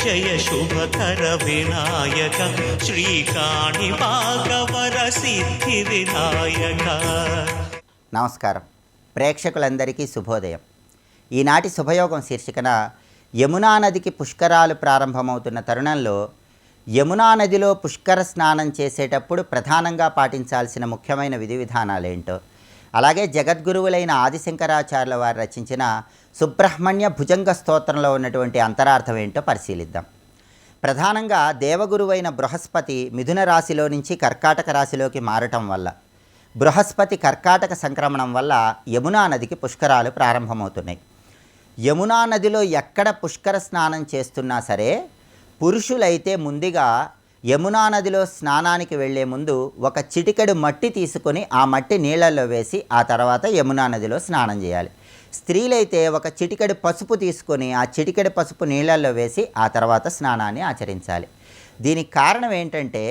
జయ శుభకర వినాయక శ్రీకాణి భాగవర సిద్ధి వినాయక. నమస్కారం. ప్రేక్షకులందరికీ శుభోదయం. ఈనాటి శుభయోగం శీర్షికన యమునా నదికి పుష్కరాలు ప్రారంభమవుతున్న తరుణంలో యమునా నదిలో పుష్కర స్నానం చేసేటప్పుడు ప్రధానంగా పాటించాల్సిన ముఖ్యమైన విధి విధానాలేంటో, అలాగే జగద్గురువులైన ఆదిశంకరాచార్యుల వారు రచించిన సుబ్రహ్మణ్య భుజంగ స్తోత్రంలో ఉన్నటువంటి అంతరార్థం ఏంటో పరిశీలిద్దాం. ప్రధానంగా దేవగురువైన బృహస్పతి మిథున రాశిలో నుంచి కర్కాటక రాశిలోకి మారటం వల్ల, బృహస్పతి కర్కాటక సంక్రమణం వల్ల యమునా నదికి పుష్కరాలు ప్రారంభమవుతున్నాయి. యమునా నదిలో ఎక్కడ పుష్కర స్నానం చేస్తున్నా సరే, పురుషులైతే ముందుగా యమునా నదిలో స్నానానికి వెళ్లే ముందు ఒక చిటికెడు మట్టి తీసుకొని ఆ మట్టి నీళ్ళల్లో వేసి ఆ తర్వాత యమునా నదిలో స్నానం చేయాలి. స్త్రీలైతే ఒక చిటికెడు పసుపు తీసుకొని ఆ చిటికెడు పసుపు నీళ్ళల్లో వేసి ఆ తర్వాత స్నానాన్ని ఆచరించాలి. దీనికి కారణం ఏంటంటే,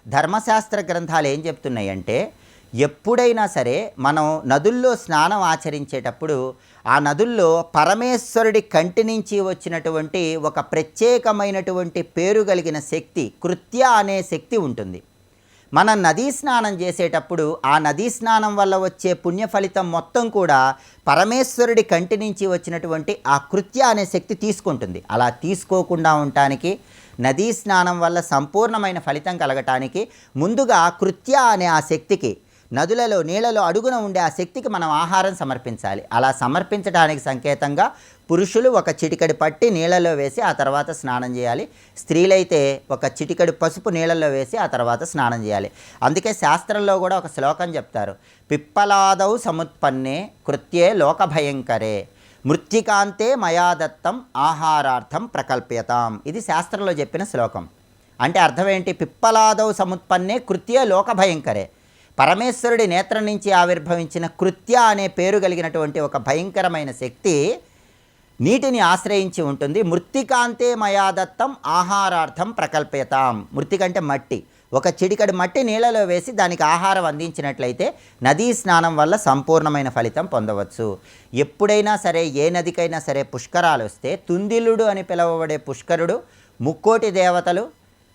ధర్మశాస్త్ర గ్రంథాలు ఏం చెప్తున్నాయంటే, ఎప్పుడైనా సరే మనం నదుల్లో స్నానం ఆచరించేటప్పుడు ఆ నదుల్లో పరమేశ్వరుడి కంటి నుంచి వచ్చినటువంటి ఒక ప్రత్యేకమైనటువంటి పేరు కలిగిన శక్తి, కృత్య అనే శక్తి ఉంటుంది. మనం నదీ స్నానం చేసేటప్పుడు ఆ నదీ స్నానం వల్ల వచ్చే పుణ్య ఫలితం మొత్తం కూడా పరమేశ్వరుడి కంటి నుంచి వచ్చినటువంటి ఆ కృత్య అనే శక్తి తీసుకుంటుంది. అలా తీసుకోకుండా ఉండటానికి, నదీ స్నానం వల్ల సంపూర్ణమైన ఫలితం కలగటానికి ముందుగా కృత్య అనే ఆ శక్తికి, నదులలో నీళ్ళలో అడుగున ఉండే ఆ శక్తికి మనం ఆహారం సమర్పించాలి. అలా సమర్పించడానికి సంకేతంగా పురుషులు ఒక చిటికెడు పట్టి నీళ్ళలో వేసి ఆ తర్వాత స్నానం చేయాలి. స్త్రీలైతే ఒక చిటికెడు పసుపు నీళ్ళల్లో వేసి ఆ తర్వాత స్నానం చేయాలి. అందుకే శాస్త్రంలో కూడా ఒక శ్లోకం చెప్తారు, పిప్పలాదౌ సముత్పన్నే కృత్యే లోకభయంకరే మృత్తికాంతే మయా దత్తం ఆహారార్థం ప్రకల్ప్యతాం. ఇది శాస్త్రంలో చెప్పిన శ్లోకం. అంటే అర్థం ఏంటి? పిప్పలాదౌ సముత్పన్నే కృత్యే లోకభయంకరే, పరమేశ్వరుడి నేత్రం నుంచి ఆవిర్భవించిన కృత్య అనే పేరు కలిగినటువంటి ఒక భయంకరమైన శక్తి నీటిని ఆశ్రయించి ఉంటుంది. మృత్తికాంతే మయాదత్తం ఆహారార్థం ప్రకల్ప్యతాం. మృత్తికంటే మట్టి, ఒక చిటికడి మట్టి నీళ్ళలో వేసి దానికి ఆహారం అందించినట్లయితే నదీ స్నానం వల్ల సంపూర్ణమైన ఫలితం పొందవచ్చు. ఎప్పుడైనా సరే ఏ నదికైనా సరే పుష్కరాలు వస్తే తుందిలుడు అని పిలువబడే పుష్కరుడు, ముక్కోటి దేవతలు,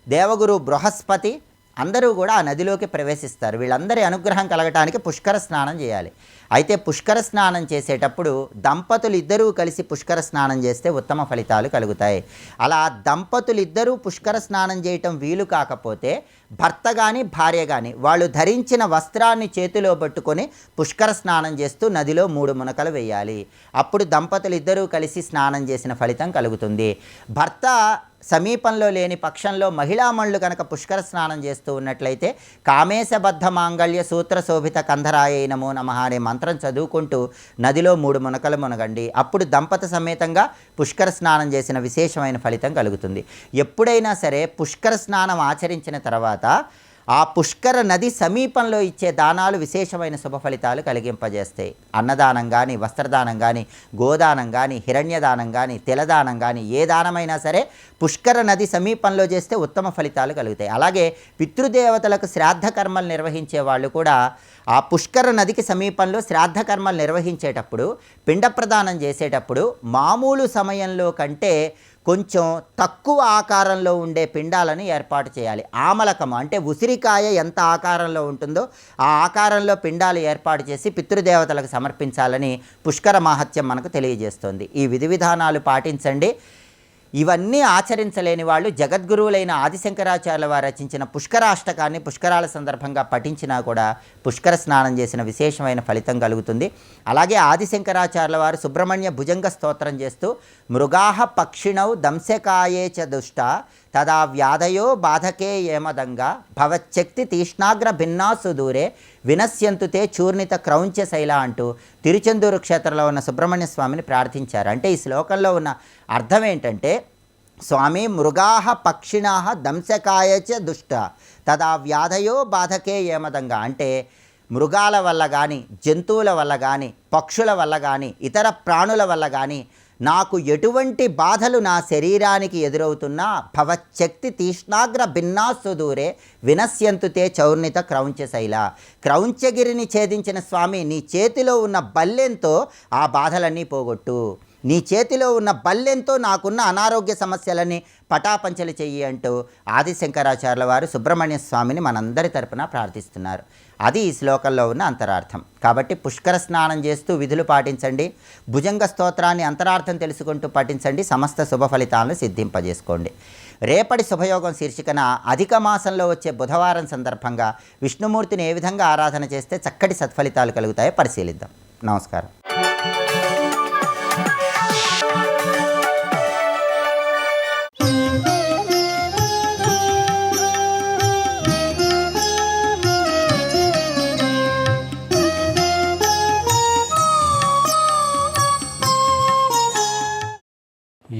దేవగురు బృహస్పతి అందరూ కూడా ఆ నదిలోకి ప్రవేశిస్తారు. వీళ్ళందరి అనుగ్రహం కలగటానికి పుష్కర స్నానం చేయాలి. అయితే పుష్కర స్నానం చేసేటప్పుడు దంపతులు ఇద్దరూ కలిసి పుష్కర స్నానం చేస్తే ఉత్తమ ఫలితాలు కలుగుతాయి. అలా దంపతులు ఇద్దరూ పుష్కర స్నానం చేయటం వీలు కాకపోతే భర్త కానీ భార్య కానీ వాళ్ళు ధరించిన వస్త్రాన్ని చేతిలో పట్టుకొని పుష్కర స్నానం చేస్తూ నదిలో 3 మునకలు వేయాలి. అప్పుడు దంపతులు ఇద్దరూ కలిసి స్నానం చేసిన ఫలితం కలుగుతుంది. భర్త సమీపంలో లేని పక్షంలో మహిళామణులు కనుక పుష్కర స్నానం చేస్తూ ఉన్నట్లయితే కామేశబద్ధ మాంగళ్య సూత్ర శోభిత కంధరాయ నమో నమః అనే మంత్రం చదువుకుంటూ నదిలో 3 మునకలు మునగండి. అప్పుడు దంపతి సమేతంగా పుష్కర స్నానం చేసిన విశేషమైన ఫలితం కలుగుతుంది. ఎప్పుడైనా సరే పుష్కర స్నానం ఆచరించిన తర్వాత ఆ పుష్కర నది సమీపంలో ఇచ్చే దానాలు విశేషమైన శుభ ఫలితాలు కలిగింపజేస్తాయి. అన్నదానం కానీ, వస్త్రదానం కానీ, గోదానం కానీ, హిరణ్యదానం కానీ, తిలదానం కానీ, ఏ దానమైనా సరే పుష్కర నది సమీపంలో చేస్తే ఉత్తమ ఫలితాలు కలుగుతాయి. అలాగే పితృదేవతలకు శ్రాద్ధ కర్మలు నిర్వహించే వాళ్ళు కూడా ఆ పుష్కర నదికి సమీపంలో శ్రాద్ధ కర్మలు నిర్వహించేటప్పుడు, పిండ ప్రదానం చేసేటప్పుడు మామూలు సమయంలో కంటే కొంచెం తక్కువ ఆకారంలో ఉండే పిండాలను ఏర్పాటు చేయాలి. ఆమలకము అంటే ఉసిరికాయ ఎంత ఆకారంలో ఉంటుందో ఆ ఆకారంలో పిండాలు ఏర్పాటు చేసి పితృదేవతలకు సమర్పించాలని పుష్కర మహత్యం మనకు తెలియజేస్తుంది. ఈ విధి విధానాలు పాటించండి. ఇవన్నీ ఆచరించలేని వాళ్ళు జగద్గురువులైన ఆదిశంకరాచార్యుల వారు రచించిన పుష్కరాష్టకాన్ని పుష్కరాల సందర్భంగా పఠించినా కూడా పుష్కర స్నానం చేసిన విశేషమైన ఫలితం కలుగుతుంది. అలాగే ఆదిశంకరాచార్యుల వారు సుబ్రహ్మణ్య భుజంగ స్తోత్రం చేస్తూ మృగాహ పక్షిణౌ దంశకాయే చ దుష్ట తదా వ్యాధయో బాధకే ఏమదంగా భవచ్చక్తి తీష్ణాగ్ర భిన్నాసు దూరే వినశ్యంతుతే చూర్ణిత క్రౌంచ శైల అంటూ తిరుచెందూరు క్షేత్రంలో ఉన్న సుబ్రహ్మణ్య స్వామిని ప్రార్థించారు. అంటే ఈ శ్లోకంలో ఉన్న అర్థం ఏంటంటే, స్వామి మృగాహ పక్షిణాహ దంశకాయచ దుష్ట తదా వ్యాధయో బాధకే ఏమదంగా. అంటే మృగాల వల్ల కానీ, జంతువుల వల్ల కానీ, పక్షుల వల్ల కానీ, ఇతర ప్రాణుల వల్ల కానీ నాకు ఎటువంటి బాధలు నా శరీరానికి ఎదురవుతున్నా భవచ్చక్తి తీష్ణాగ్ర భిన్నాసు దూరే వినశ్యంతుతే చౌర్ణిత క్రౌంచశైల. క్రౌంచగిరిని ఛేదించిన స్వామి నీ చేతిలో ఉన్న బల్లెంతో ఆ బాధలన్నీ పోగొట్టు. నీ చేతిలో ఉన్న బల్లెంతో నాకున్న అనారోగ్య సమస్యలని పటాపంచలు చెయ్యి అంటూ ఆదిశంకరాచార్యుల వారు సుబ్రహ్మణ్య స్వామిని మనందరి తరపున ప్రార్థిస్తున్నారు. అది ఈ శ్లోకంలో ఉన్న అంతరార్థం. కాబట్టి పుష్కర స్నానం చేస్తూ విధులు పాటించండి, భుజంగ స్తోత్రాన్ని అంతరార్థం తెలుసుకుంటూ పఠించండి, సమస్త శుభ ఫలితాలను సిద్ధింపజేసుకోండి. రేపటి శుభయోగం శీర్షికన అధిక మాసంలో వచ్చే బుధవారం సందర్భంగా విష్ణుమూర్తిని ఏ విధంగా ఆరాధన చేస్తే చక్కటి సత్ఫలితాలు కలుగుతాయో పరిశీలిద్దాం. నమస్కారం.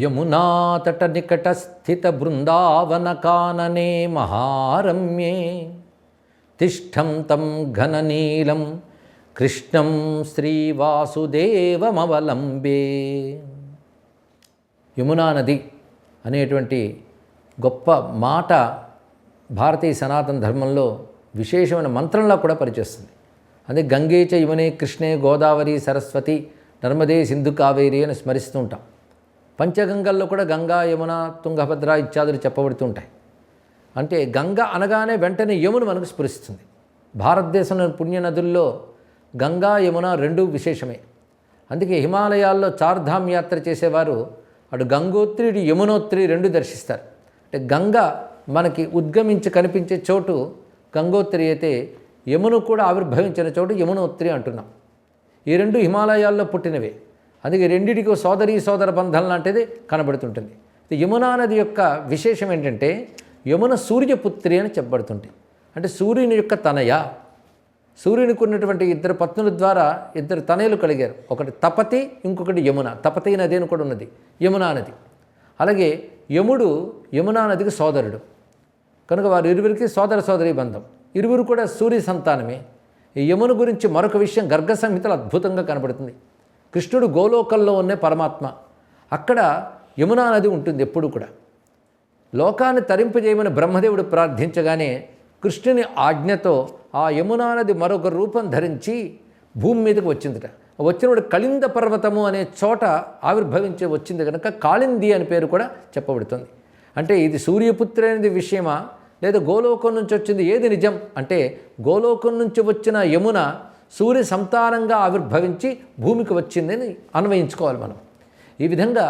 యమునాతట నికట స్థిత బృందావన కాననే మహారమ్యే తిష్టం తం ఘననీలం కృష్ణం శ్రీవాసుదేవమవలంబే. యమునా నది అనేటువంటి గొప్ప మాట భారతీయ సనాతన ధర్మంలో విశేషమైన మంత్రంలా కూడా పనిచేస్తుంది. అదే గంగే చ యమునే కృష్ణే గోదావరి సరస్వతి నర్మదే సింధు కావేరి అని స్మరిస్తూ ఉంటాం. పంచగంగల్లో కూడా గంగా యమున తుంగభద్ర ఇత్యాదులు చెప్పబడుతూ ఉంటాయి. అంటే గంగ అనగానే వెంటనే యమున మనకు స్ఫురిస్తుంది. భారతదేశంలోని పుణ్య నదుల్లో గంగా యమున రెండూ విశేషమే. అందుకే హిమాలయాల్లో చార్ధామ్ యాత్ర చేసేవారు అటు గంగోత్రి ఇటు యమునోత్రి రెండు దర్శిస్తారు. అంటే గంగ మనకి ఉద్గమించి కనిపించే చోటు గంగోత్రి అయితే యమును కూడా ఆవిర్భవించిన చోటు యమునోత్రి అంటున్నాం. ఈ రెండు హిమాలయాల్లో పుట్టినవే. అందుకే రెండిటికి సోదర బంధం లాంటిది కనబడుతుంటుంది. యమునా నది యొక్క విశేషం ఏంటంటే యమున సూర్యపుత్రి అని చెప్పబడుతుంది. అంటే సూర్యుని యొక్క తనయ. సూర్యునికి ఉన్నటువంటి ఇద్దరు పత్నుల ద్వారా ఇద్దరు తనయులు కలిగారు. ఒకటి తపతి, ఇంకొకటి యమున. తపతి నది అని కూడా ఉన్నది, యమునా నది. అలాగే యముడు యమునా నదికి సోదరుడు కనుక వారు ఇరువురికి సోదరీ బంధం. ఇరువురు కూడా సూర్య సంతానమే. ఈ యమున గురించి మరొక విషయం గర్గ సంహితలో అద్భుతంగా కనబడుతుంది. కృష్ణుడు గోలోకంలో ఉన్న పరమాత్మ, అక్కడ యమునా నది ఉంటుంది ఎప్పుడు కూడా. లోకాన్ని తరింపజేయమని బ్రహ్మదేవుడు ప్రార్థించగానే కృష్ణుని ఆజ్ఞతో ఆ యమునా నది మరొక రూపం ధరించి భూమి మీదకి వచ్చిందిట. వచ్చినప్పుడు కళింద పర్వతము అనే చోట ఆవిర్భవించి వచ్చింది కనుక కాళింది అని పేరు కూడా చెప్పబడుతుంది. అంటే ఇది సూర్యపుత్రి అనేది విషయమా లేదా గోలోకం నుంచి వచ్చింది ఏది నిజం అంటే గోలోకం నుంచి వచ్చిన యమున సూర్య సంతానంగా ఆవిర్భవించి భూమికి వచ్చిందని అన్వయించుకోవాలి మనం. ఈ విధంగా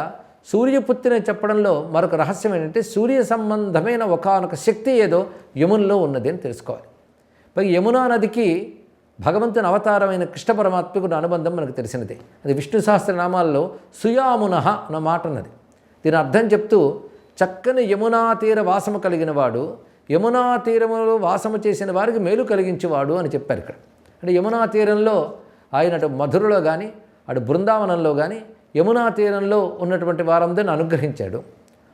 సూర్యపుత్రిని చెప్పడంలో మరొక రహస్యం ఏంటంటే సూర్య సంబంధమైన ఒకానొక శక్తి ఏదో యమునలో ఉన్నది అని తెలుసుకోవాలి. పై యమునా నదికి భగవంతుని అవతారమైన కృష్ణ పరమాత్మకు అనుబంధం మనకు తెలిసినదే. అది విష్ణు సహస్రనామాల్లో సుయామునః అన్న మాట ఉన్నది. దీని అర్థం చెప్తూ చక్కని యమునా తీర వాసము కలిగిన వాడు, యమునా తీరములో వాసము చేసిన వారికి మేలు కలిగించేవాడు అని చెప్పారు ఇక్కడ. అంటే యమునా తీరంలో ఆయన అటు మధురలో కానీ అటు బృందావనంలో కానీ యమునా తీరంలో ఉన్నటువంటి వారందరిని అనుగ్రహించాడు.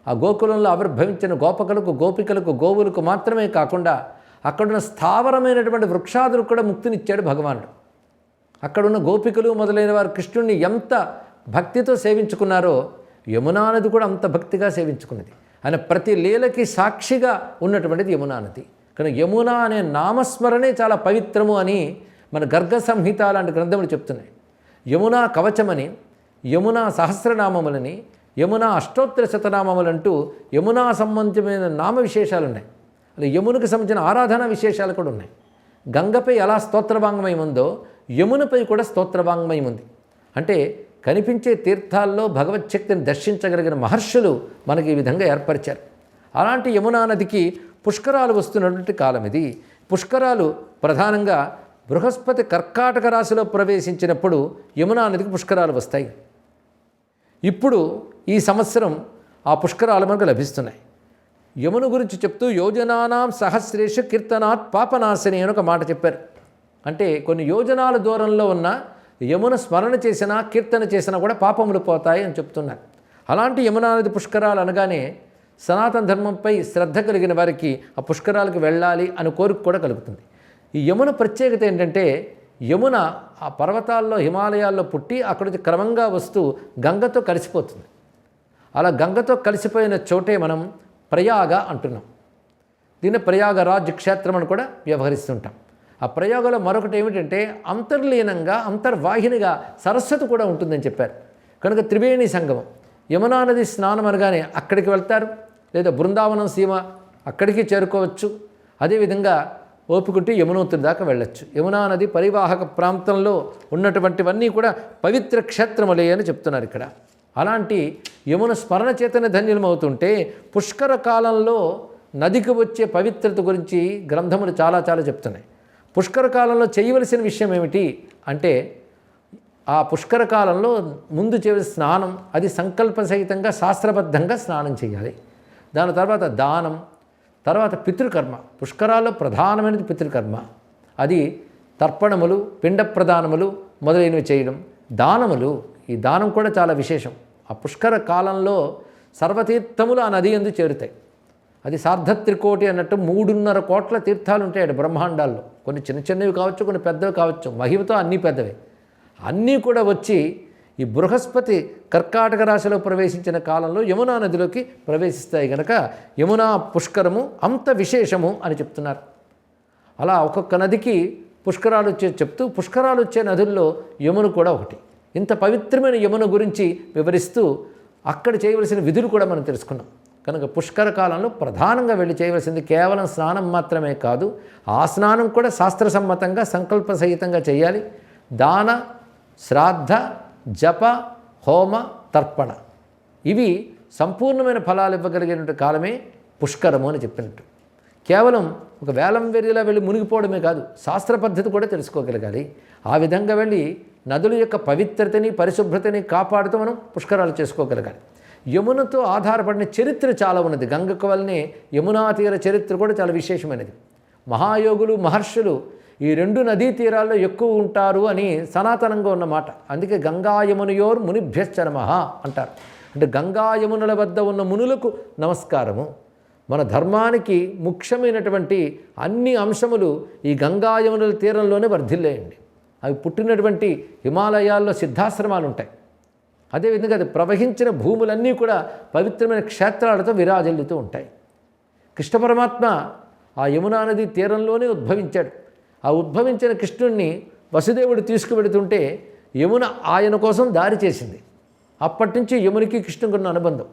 ఆ గోకులంలో ఆవిర్భవించిన గోపికలకు గోవులకు మాత్రమే కాకుండా అక్కడున్న స్థావరమైనటువంటి వృక్షాదులకు కూడా ముక్తినిచ్చాడు భగవానుడు. అక్కడున్న గోపికలు మొదలైన వారు కృష్ణుడిని ఎంత భక్తితో సేవించుకున్నారో యమునా నది కూడా అంత భక్తిగా సేవించుకున్నది. ఆయన ప్రతి లీలకి సాక్షిగా ఉన్నటువంటిది యమునా నది. కానీ యమున అనే నామస్మరణే చాలా పవిత్రము అని మన గర్గ సంహిత లాంటి గ్రంథములు చెప్తున్నాయి. యమునా కవచమని, యమునా సహస్రనామములని, యమునా అష్టోత్తర శతనామములంటూ యమునా సంబంధమైన నామ విశేషాలు ఉన్నాయి. అలా యమునకు సంబంధించిన ఆరాధన విశేషాలు కూడా ఉన్నాయి. గంగపై ఎలా స్తోత్రవాంగ్మయం ఉందో యమునపై కూడా స్తోత్రవాంగ్మయం ఉంది. అంటే కనిపించే తీర్థాల్లో భగవచ్ఛక్తిని దర్శించగలిగిన మహర్షులు మనకి ఈ విధంగా ఏర్పరిచారు. అలాంటి యమునా నదికి పుష్కరాలు వస్తున్నటువంటి కాలం ఇది. పుష్కరాలు ప్రధానంగా బృహస్పతి కర్కాటక రాశిలో ప్రవేశించినప్పుడు యమునా నదికి పుష్కరాలు వస్తాయి. ఇప్పుడు ఈ సంవత్సరం ఆ పుష్కరాలు మనకు లభిస్తున్నాయి. యమున గురించి చెప్తూ యోజనానాం సహస్రేషు కీర్తనాత్ పాపనాశిని అని ఒక మాట చెప్పారు. అంటే కొన్ని యోజనాల దూరంలో ఉన్న యమున స్మరణ చేసినా కీర్తన చేసినా కూడా పాపములు పోతాయి అని చెప్తున్నారు. అలాంటి యమునా నది పుష్కరాలు అనగానే సనాతన ధర్మంపై శ్రద్ధ కలిగిన వారికి ఆ పుష్కరాలకు వెళ్ళాలి అని కోరిక కూడా కలుగుతుంది. ఈ యమున ప్రత్యేకత ఏంటంటే యమున ఆ పర్వతాల్లో హిమాలయాల్లో పుట్టి అక్కడి నుంచి క్రమంగా వస్తూ గంగతో కలిసిపోతుంది. అలా గంగతో కలిసిపోయిన చోటే మనం ప్రయాగ అంటున్నాం. దీన్ని ప్రయాగరాజ్ క్షేత్రం అని కూడా వ్యవహరిస్తుంటాం. ఆ ప్రయాగలో మరొకటి ఏమిటంటే అంతర్లీనంగా అంతర్వాహినిగా సరస్వతి కూడా ఉంటుందని చెప్పారు. కనుక త్రివేణి సంగమం, యమునా నది స్నానం అనగానే అక్కడికి వెళ్తారు, లేదా బృందావనం సీమ అక్కడికి చేరుకోవచ్చు. అదేవిధంగా ఓపికంటే యమునోత్రి దాకా వెళ్ళొచ్చు. యమునా నది పరివాహక ప్రాంతంలో ఉన్నటువంటివన్నీ కూడా పవిత్ర క్షేత్రములే అని చెప్తున్నారు ఇక్కడ. అలాంటి యమున స్మరణ చేతనే ధన్యులమవుతుంటే పుష్కర కాలంలో నదికి వచ్చే పవిత్రత గురించి గ్రంథములు చాలా చాలా చెప్తున్నాయి. పుష్కర కాలంలో చేయవలసిన విషయం ఏమిటి అంటే, ఆ పుష్కర కాలంలో ముందు చేయవలసిన స్నానం, అది సంకల్ప సహితంగా శాస్త్రబద్ధంగా స్నానం చేయాలి. దాని తర్వాత దానం, తర్వాత పితృకర్మ. పుష్కరాల్లో ప్రధానమైనది పితృకర్మ. అది తర్పణములు, పిండ ప్రదానములు మొదలైనవి చేయడం. దానములు, ఈ దానం కూడా చాలా విశేషం. ఆ పుష్కర కాలంలో సర్వతీర్థములు ఆ నది యందు చేరుతాయి. అది సార్ధత్రికోటి అన్నట్టు 3.5 కోట్ల తీర్థాలు ఉంటాయి బ్రహ్మాండాల్లో. కొన్ని చిన్న చిన్నవి కావచ్చు, కొన్ని పెద్దవి కావచ్చు, మహిమతో అన్నీ పెద్దవే. అన్నీ కూడా వచ్చి ఈ బృహస్పతి కర్కాటక రాశిలో ప్రవేశించిన కాలంలో యమునా నదిలోకి ప్రవేశిస్తాయి కనుక యమునా పుష్కరము అంత విశేషము అని చెప్తున్నారు. అలా ఒక్కొక్క నదికి పుష్కరాలు వచ్చే చెప్తూ, పుష్కరాలు వచ్చే నదుల్లో యమున కూడా ఒకటి. ఇంత పవిత్రమైన యమున గురించి వివరిస్తూ అక్కడ చేయవలసిన విధులు కూడా మనం తెలుసుకున్నాం. కనుక పుష్కర కాలంలో ప్రధానంగా వెళ్ళి చేయవలసింది కేవలం స్నానం మాత్రమే కాదు, ఆ స్నానం కూడా శాస్త్రసమ్మతంగా సంకల్ప సహితంగా చేయాలి. దాన, శ్రాద్ధ, జప, హోమ, తర్పణ, ఇవి సంపూర్ణమైన ఫలాలు ఇవ్వగలిగిన కాలమే పుష్కరము అని చెప్పినట్టు. కేవలం ఒక వేలం వెర్రిలా వెళ్ళి మునిగిపోవడమే కాదు, శాస్త్ర పద్ధతి కూడా తెలుసుకోగలగాలి. ఆ విధంగా వెళ్ళి నదుల యొక్క పవిత్రతని, పరిశుభ్రతని కాపాడుతూ మనం పుష్కరాలు చేసుకోగలగాలి. యమునతో ఆధారపడిన చరిత్ర చాలా ఉన్నది. గంగకు వల్లనే యమునా తీర చరిత్ర కూడా చాలా విశేషమైనది. మహాయోగులు, మహర్షులు ఈ 2 నదీ తీరాల్లో ఎక్కువ ఉంటారు అని సనాతనంగా ఉన్నమాట. అందుకే గంగా యమునయోర్ మునిభ్యశ్చ నమః అంటారు. అంటే గంగా యమునుల వద్ద ఉన్న మునులకు నమస్కారము. మన ధర్మానికి ముఖ్యమైనటువంటి అన్ని అంశములు ఈ గంగా యమునుల తీరంలోనే వర్ధిల్లేయండి. అవి పుట్టినటువంటి హిమాలయాల్లో సిద్ధాశ్రమాలు ఉంటాయి. అదేవిధంగా అది ప్రవహించిన భూములన్నీ కూడా పవిత్రమైన క్షేత్రాలతో విరాజిల్లుతూ ఉంటాయి. కృష్ణ పరమాత్మ ఆ యమునా నది తీరంలోనే ఉద్భవించాడు. ఆ ఉద్భవించిన కృష్ణుణ్ణి వసుదేవుడు తీసుకువెడుతుంటే యమున ఆయన కోసం దారి చేసింది. అప్పటి నుంచి యమునికి కృష్ణునికి ఉన్న అనుబంధం.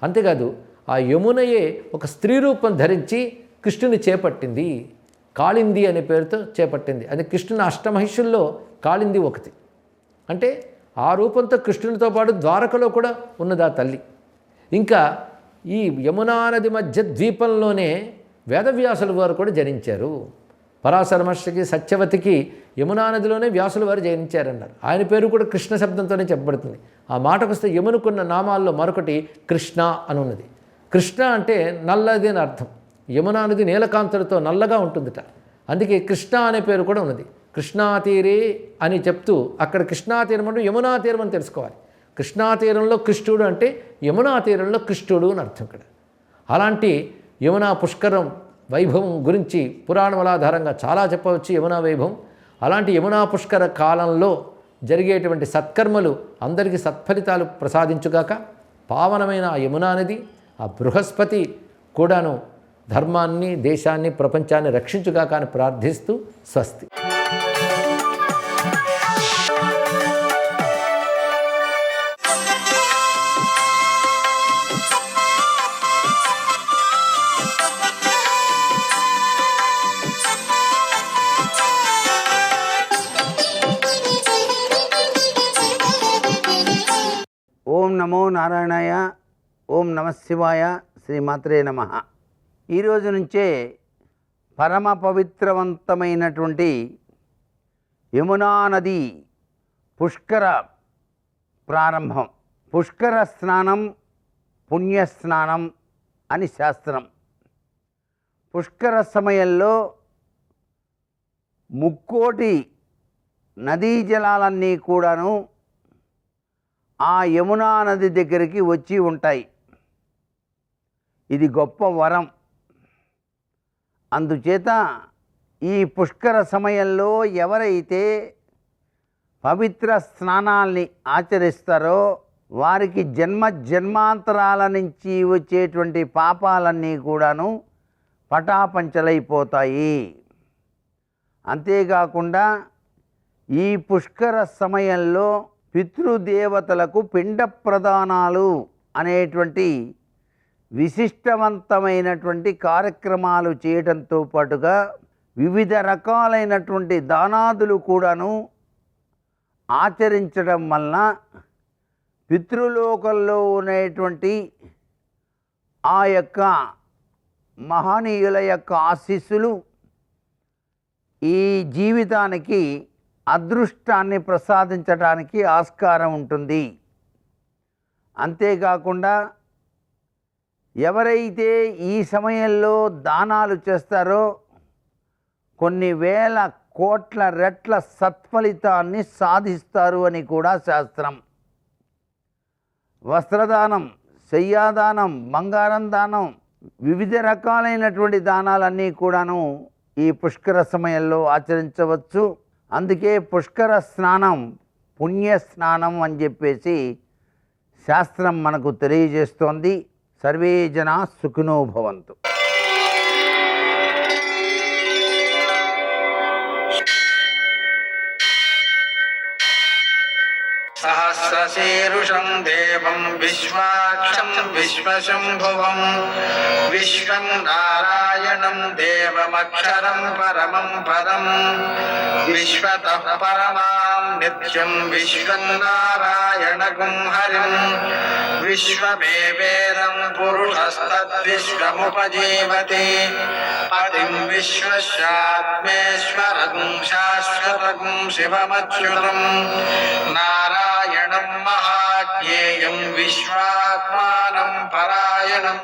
అంతేకాదు ఆ యమునయే ఒక స్త్రీ రూపం ధరించి కృష్ణుని చేపట్టింది. కాళింది అనే పేరుతో చేపట్టింది. అది కృష్ణుని అష్టమహిషుల్లో కాళింది ఒకటి. అంటే ఆ రూపంతో కృష్ణునితో పాటు ద్వారకలో కూడా ఉన్నది ఆ తల్లి. ఇంకా ఈ యమునా నది మధ్య ద్వీపంలోనే వేదవ్యాసుల వారు కూడా జనించారు. పరాశర మహర్షికి, సత్యవతికి యమునా నదిలోనే వ్యాసుల వారు జనించారన్నారు. ఆయన పేరు కూడా కృష్ణ శబ్దంతోనే చెప్పబడుతుంది. ఆ మాటకు వస్తే యమునకున్న నామాల్లో మరొకటి కృష్ణ అని ఉన్నది. కృష్ణ అంటే నల్లది అని అర్థం. యమునా నది నీలకాంతులతో నల్లగా ఉంటుందిట. అందుకే కృష్ణ అనే పేరు కూడా ఉన్నది. కృష్ణాతీరే అని చెప్తూ అక్కడ కృష్ణాతీరం అంటే యమునా తీరం అని తెలుసుకోవాలి. కృష్ణాతీరంలో కృష్ణుడు అంటే యమునా తీరంలో కృష్ణుడు అని అర్థం ఇక్కడ. అలాంటి యమునా పుష్కరం వైభవం గురించి పురాణముల ఆధారంగా చాలా చెప్పవచ్చు. యమునా వైభవం, అలాంటి యమునా పుష్కర కాలంలో జరిగేటువంటి సత్కర్మలు అందరికీ సత్ఫలితాలు ప్రసాదించుగాక. పావనమైన ఆ యమునా నది, ఆ బృహస్పతి కూడాను ధర్మాన్ని, దేశాన్ని, ప్రపంచాన్ని రక్షించుగాక అని ప్రార్థిస్తూ స్వస్తి. ఓం నమో నారాయణాయ, ఓం నమశివాయ, శ్రీమాత్రే నమః. ఈరోజు నుంచే పరమ పవిత్రవంతమైనటువంటి యమునా నది పుష్కర ప్రారంభం. పుష్కర స్నానం పుణ్యస్నానం అని శాస్త్రం. పుష్కర సమయంలో ముక్కోటి నదీ జలాలన్నీ కూడాను ఆ యమునా నది దగ్గరికి వచ్చి ఉంటాయి. ఇది గొప్ప వరం. అందుచేత ఈ పుష్కర సమయంలో ఎవరైతే పవిత్ర స్నానాల్ని ఆచరిస్తారో వారికి జన్మ జన్మాంతరాల నుంచి వచ్చేటువంటి పాపాలన్నీ కూడాను పటాపంచలైపోతాయి. అంతేకాకుండా ఈ పుష్కర సమయంలో పితృదేవతలకు పిండ ప్రదానాలు అనేటువంటి విశిష్టవంతమైనటువంటి కార్యక్రమాలు చేయడంతో పాటుగా వివిధ రకాలైనటువంటి దానాదులు కూడాను ఆచరించడం వలన పితృలోకంలో ఉన్నటువంటి ఆ యొక్క మహనీయుల యొక్క ఆశీస్సులు ఈ జీవితానికి అదృష్టాన్ని ప్రసాదించడానికి ఆస్కారం ఉంటుంది. అంతేకాకుండా ఎవరైతే ఈ సమయంలో దానాలు చేస్తారో కొన్ని వేల కోట్ల రెట్ల సత్ఫలితాన్ని సాధిస్తారు అని కూడా శాస్త్రం. వస్త్రదానం, శయ్యాదానం, బంగారం దానం, వివిధ రకాలైనటువంటి దానాలన్నీ కూడాను ఈ పుష్కర సమయంలో ఆచరించవచ్చు. అందుకే పుష్కర స్నానం పుణ్య స్నానం అని చెప్పేసి శాస్త్రం మనకు తెలియజేస్తోంది. సర్వే జనా సుఖినో భవంతు. सहस्रशीर्षं देवं विश्वाक्षं विश्वशम्भुवं विश्वं नारायणं देवमक्षरं परमं पदं विश्वतः परमां नित्यं विश्वं नारायणगुं हरिं विश्वमेवेदं पुरुषस्तद्विश्वमुपजीवति पतिं विश्वस्यात्मेश्वरगुं शाश्वतगुं शिवमच्युतं नारायणं महाज्ञेयं विश्वात्मानं परायणम्.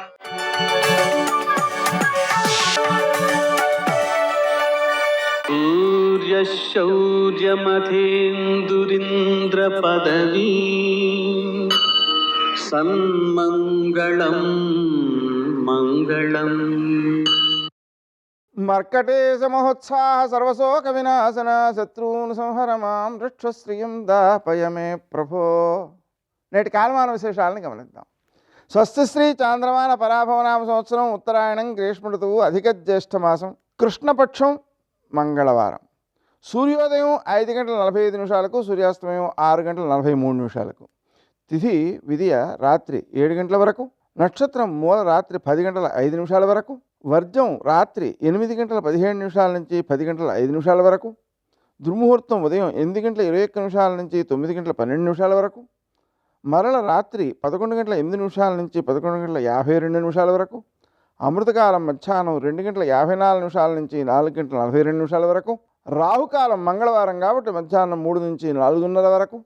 सूर्यशौर्यमथेन्दुरिन्द्रपदवी सन्मङ्गलं मङ्गलम्. మర్కటేశ మహోత్సాహ సర్వశోక వినాశన శత్రువును సంహర మాం వృక్షశ్రియం దాపయమే ప్రభో. నేటి కాలమాన విశేషాలను గమనిద్దాం. స్వస్తి శ్రీ చాంద్రమాన పరాభవనామ సంవత్సరం ఉత్తరాయణం గ్రీష్మ ఋతువు అధిక జ్యేష్ఠ మాసం కృష్ణపక్షం మంగళవారం. సూర్యోదయం 5:45 సూర్యాస్తమయం 6:43. తిథి విదియ రాత్రి 7 గంటల వరకు. నక్షత్రం మూల రాత్రి 10:05 వరకు. వర్జం రాత్రి 8:17 నుంచి 10:05 వరకు. దుర్ముహూర్తం ఉదయం 8:21 నుంచి 9:12 వరకు. మరల రాత్రి 11:08 నుంచి 11:52 వరకు. అమృతకాలం మధ్యాహ్నం 2:54 నుంచి 4:42 వరకు. రాహుకాలం మంగళవారం కాబట్టి మధ్యాహ్నం 3 నుంచి 4:30 వరకు.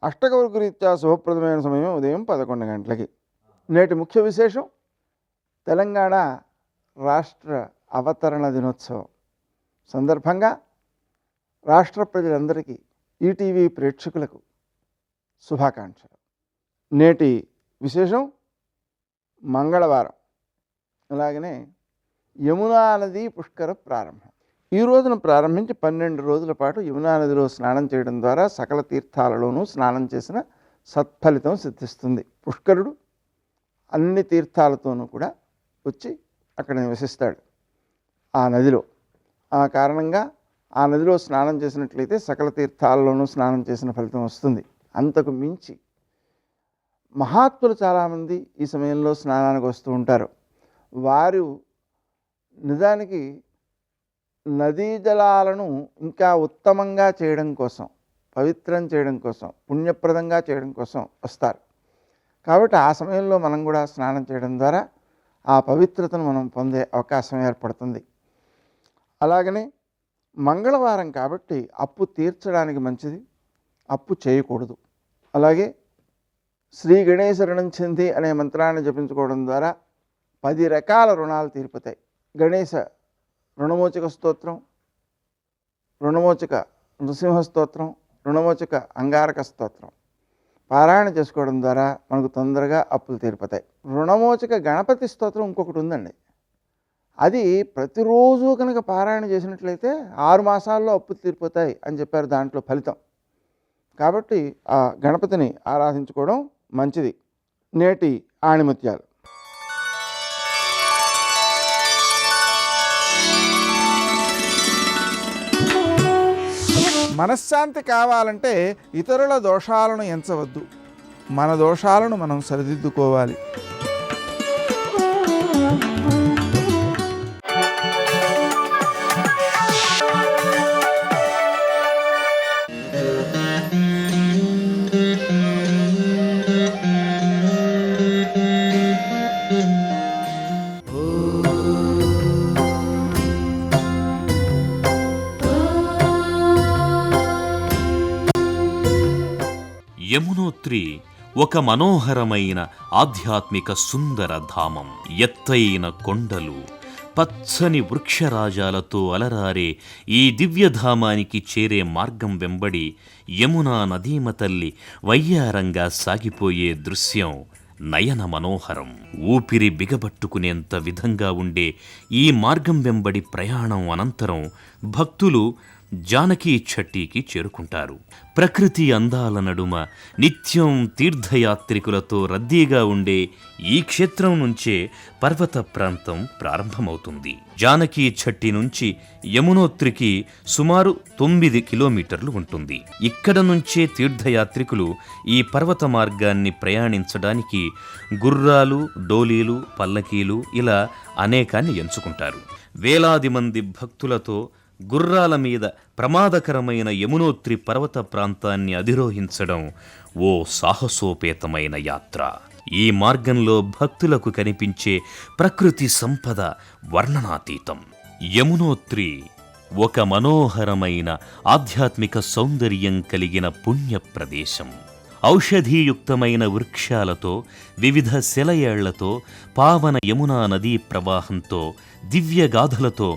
అష్టకవర్గ రీత్యా శుభప్రదమైన సమయం ఉదయం 11 గంటలకి. నేటి ముఖ్య విశేషం తెలంగాణ రాష్ట్ర అవతరణ దినోత్సవం సందర్భంగా రాష్ట్ర ప్రజలందరికీ ఈటీవీ ప్రేక్షకులకు శుభాకాంక్షలు. నేటి విశేషం మంగళవారం. అలాగనే యమునా నది పుష్కర ప్రారంభం. ఈ రోజున ప్రారంభించి 12 రోజుల పాటు యమునా నదిలో స్నానం చేయడం ద్వారా సకల తీర్థాలలోనూ స్నానం చేసిన సత్ఫలితం సిద్ధిస్తుంది. పుష్కరుడు అన్ని తీర్థాలతోనూ కూడా వచ్చి అక్కడ నివసిస్తాడు ఆ నదిలో. ఆ కారణంగా ఆ నదిలో స్నానం చేసినట్లయితే సకల తీర్థాలలోనూ స్నానం చేసిన ఫలితం వస్తుంది. అంతకు మించి మహాత్ములు చాలామంది ఈ సమయంలో స్నానానికి వస్తూ ఉంటారు. వారు నిజానికి నదీ జలాలను ఇంకా ఉత్తమంగా చేయడం కోసం, పవిత్రం చేయడం కోసం, పుణ్యప్రదంగా చేయడం కోసం వస్తారు. కాబట్టి ఆ సమయంలో మనం కూడా స్నానం చేయడం ద్వారా ఆ పవిత్రతను మనం పొందే అవకాశం ఏర్పడుతుంది. అలాగనే మంగళవారం కాబట్టి అప్పు తీర్చడానికి మంచిది, అప్పు చేయకూడదు. అలాగే శ్రీ గణేశ రుణం చెంది అనే మంత్రాన్ని జపించుకోవడం ద్వారా 10 రకాల రుణాలు తీరిపోతాయి. గణేశ రుణమోచక స్తోత్రం, రుణమోచక నృసింహ స్తోత్రం, రుణమోచక అంగారక స్తోత్రం పారాయణ చేసుకోవడం ద్వారా మనకు తొందరగా అప్పులు తీరిపోతాయి. రుణమోచక గణపతి స్తోత్రం ఇంకొకటి ఉందండి. అది ప్రతిరోజు కనుక పారాయణ చేసినట్లయితే 6 మాసాల్లో అప్పులు తీరిపోతాయి అని చెప్పారు దాంట్లో ఫలితం. కాబట్టి ఆ గణపతిని ఆరాధించుకోవడం మంచిది. నేటి ఆణిముత్యాలు. మనశ్శాంతి కావాలంటే ఇతరుల దోషాలను ఎంచవద్దు, మన దోషాలను మనం సరిదిద్దుకోవాలి. యమునోత్రి ఒక మనోహరమైన ఆధ్యాత్మిక సుందర ధామం. ఎత్తైన కొండలు, పచ్చని వృక్షరాజాలతో అలరారే ఈ దివ్యధామానికి చేరే మార్గం వెంబడి యమునా నదీమ తల్లి వయ్యారంగా సాగిపోయే దృశ్యం నయన మనోహరం. ఊపిరి బిగబట్టుకునేంత విధంగా ఉండే ఈ మార్గం వెంబడి ప్రయాణం అనంతరం భక్తులు జానకీ ఛట్టీకి చేరుకుంటారు. ప్రకృతి అందాల నడుమ నిత్యం తీర్థయాత్రికులతో రద్దీగా ఉండే ఈ క్షేత్రం నుంచే పర్వత ప్రాంతం ప్రారంభమవుతుంది. జానకీ ఛట్టి నుంచి యమునోత్రికి సుమారు 9 కిలోమీటర్లు ఉంటుంది. ఇక్కడ నుంచే తీర్థయాత్రికులు ఈ పర్వత మార్గాన్ని ప్రయాణించడానికి గుర్రాలు, డోలీలు, పల్లకీలు ఇలా అనేకాన్ని ఎంచుకుంటారు. వేలాది మంది భక్తులతో గుర్రాల మీద ప్రమాదకరమైన యమునోత్రి పర్వత ప్రాంతాన్ని అధిరోహించడం ఓ సాహసోపేతమైన యాత్ర. ఈ మార్గంలో భక్తులకు కనిపించే ప్రకృతి సంపద వర్ణనాతీతం. యమునోత్రి ఒక మనోహరమైన ఆధ్యాత్మిక సౌందర్యం కలిగిన పుణ్య ప్రదేశం. ఔషధీయుక్తమైన వృక్షాలతో, వివిధ శిలయేళ్లతో, పావన యమునా నదీ ప్రవాహంతో, దివ్యగాథలతో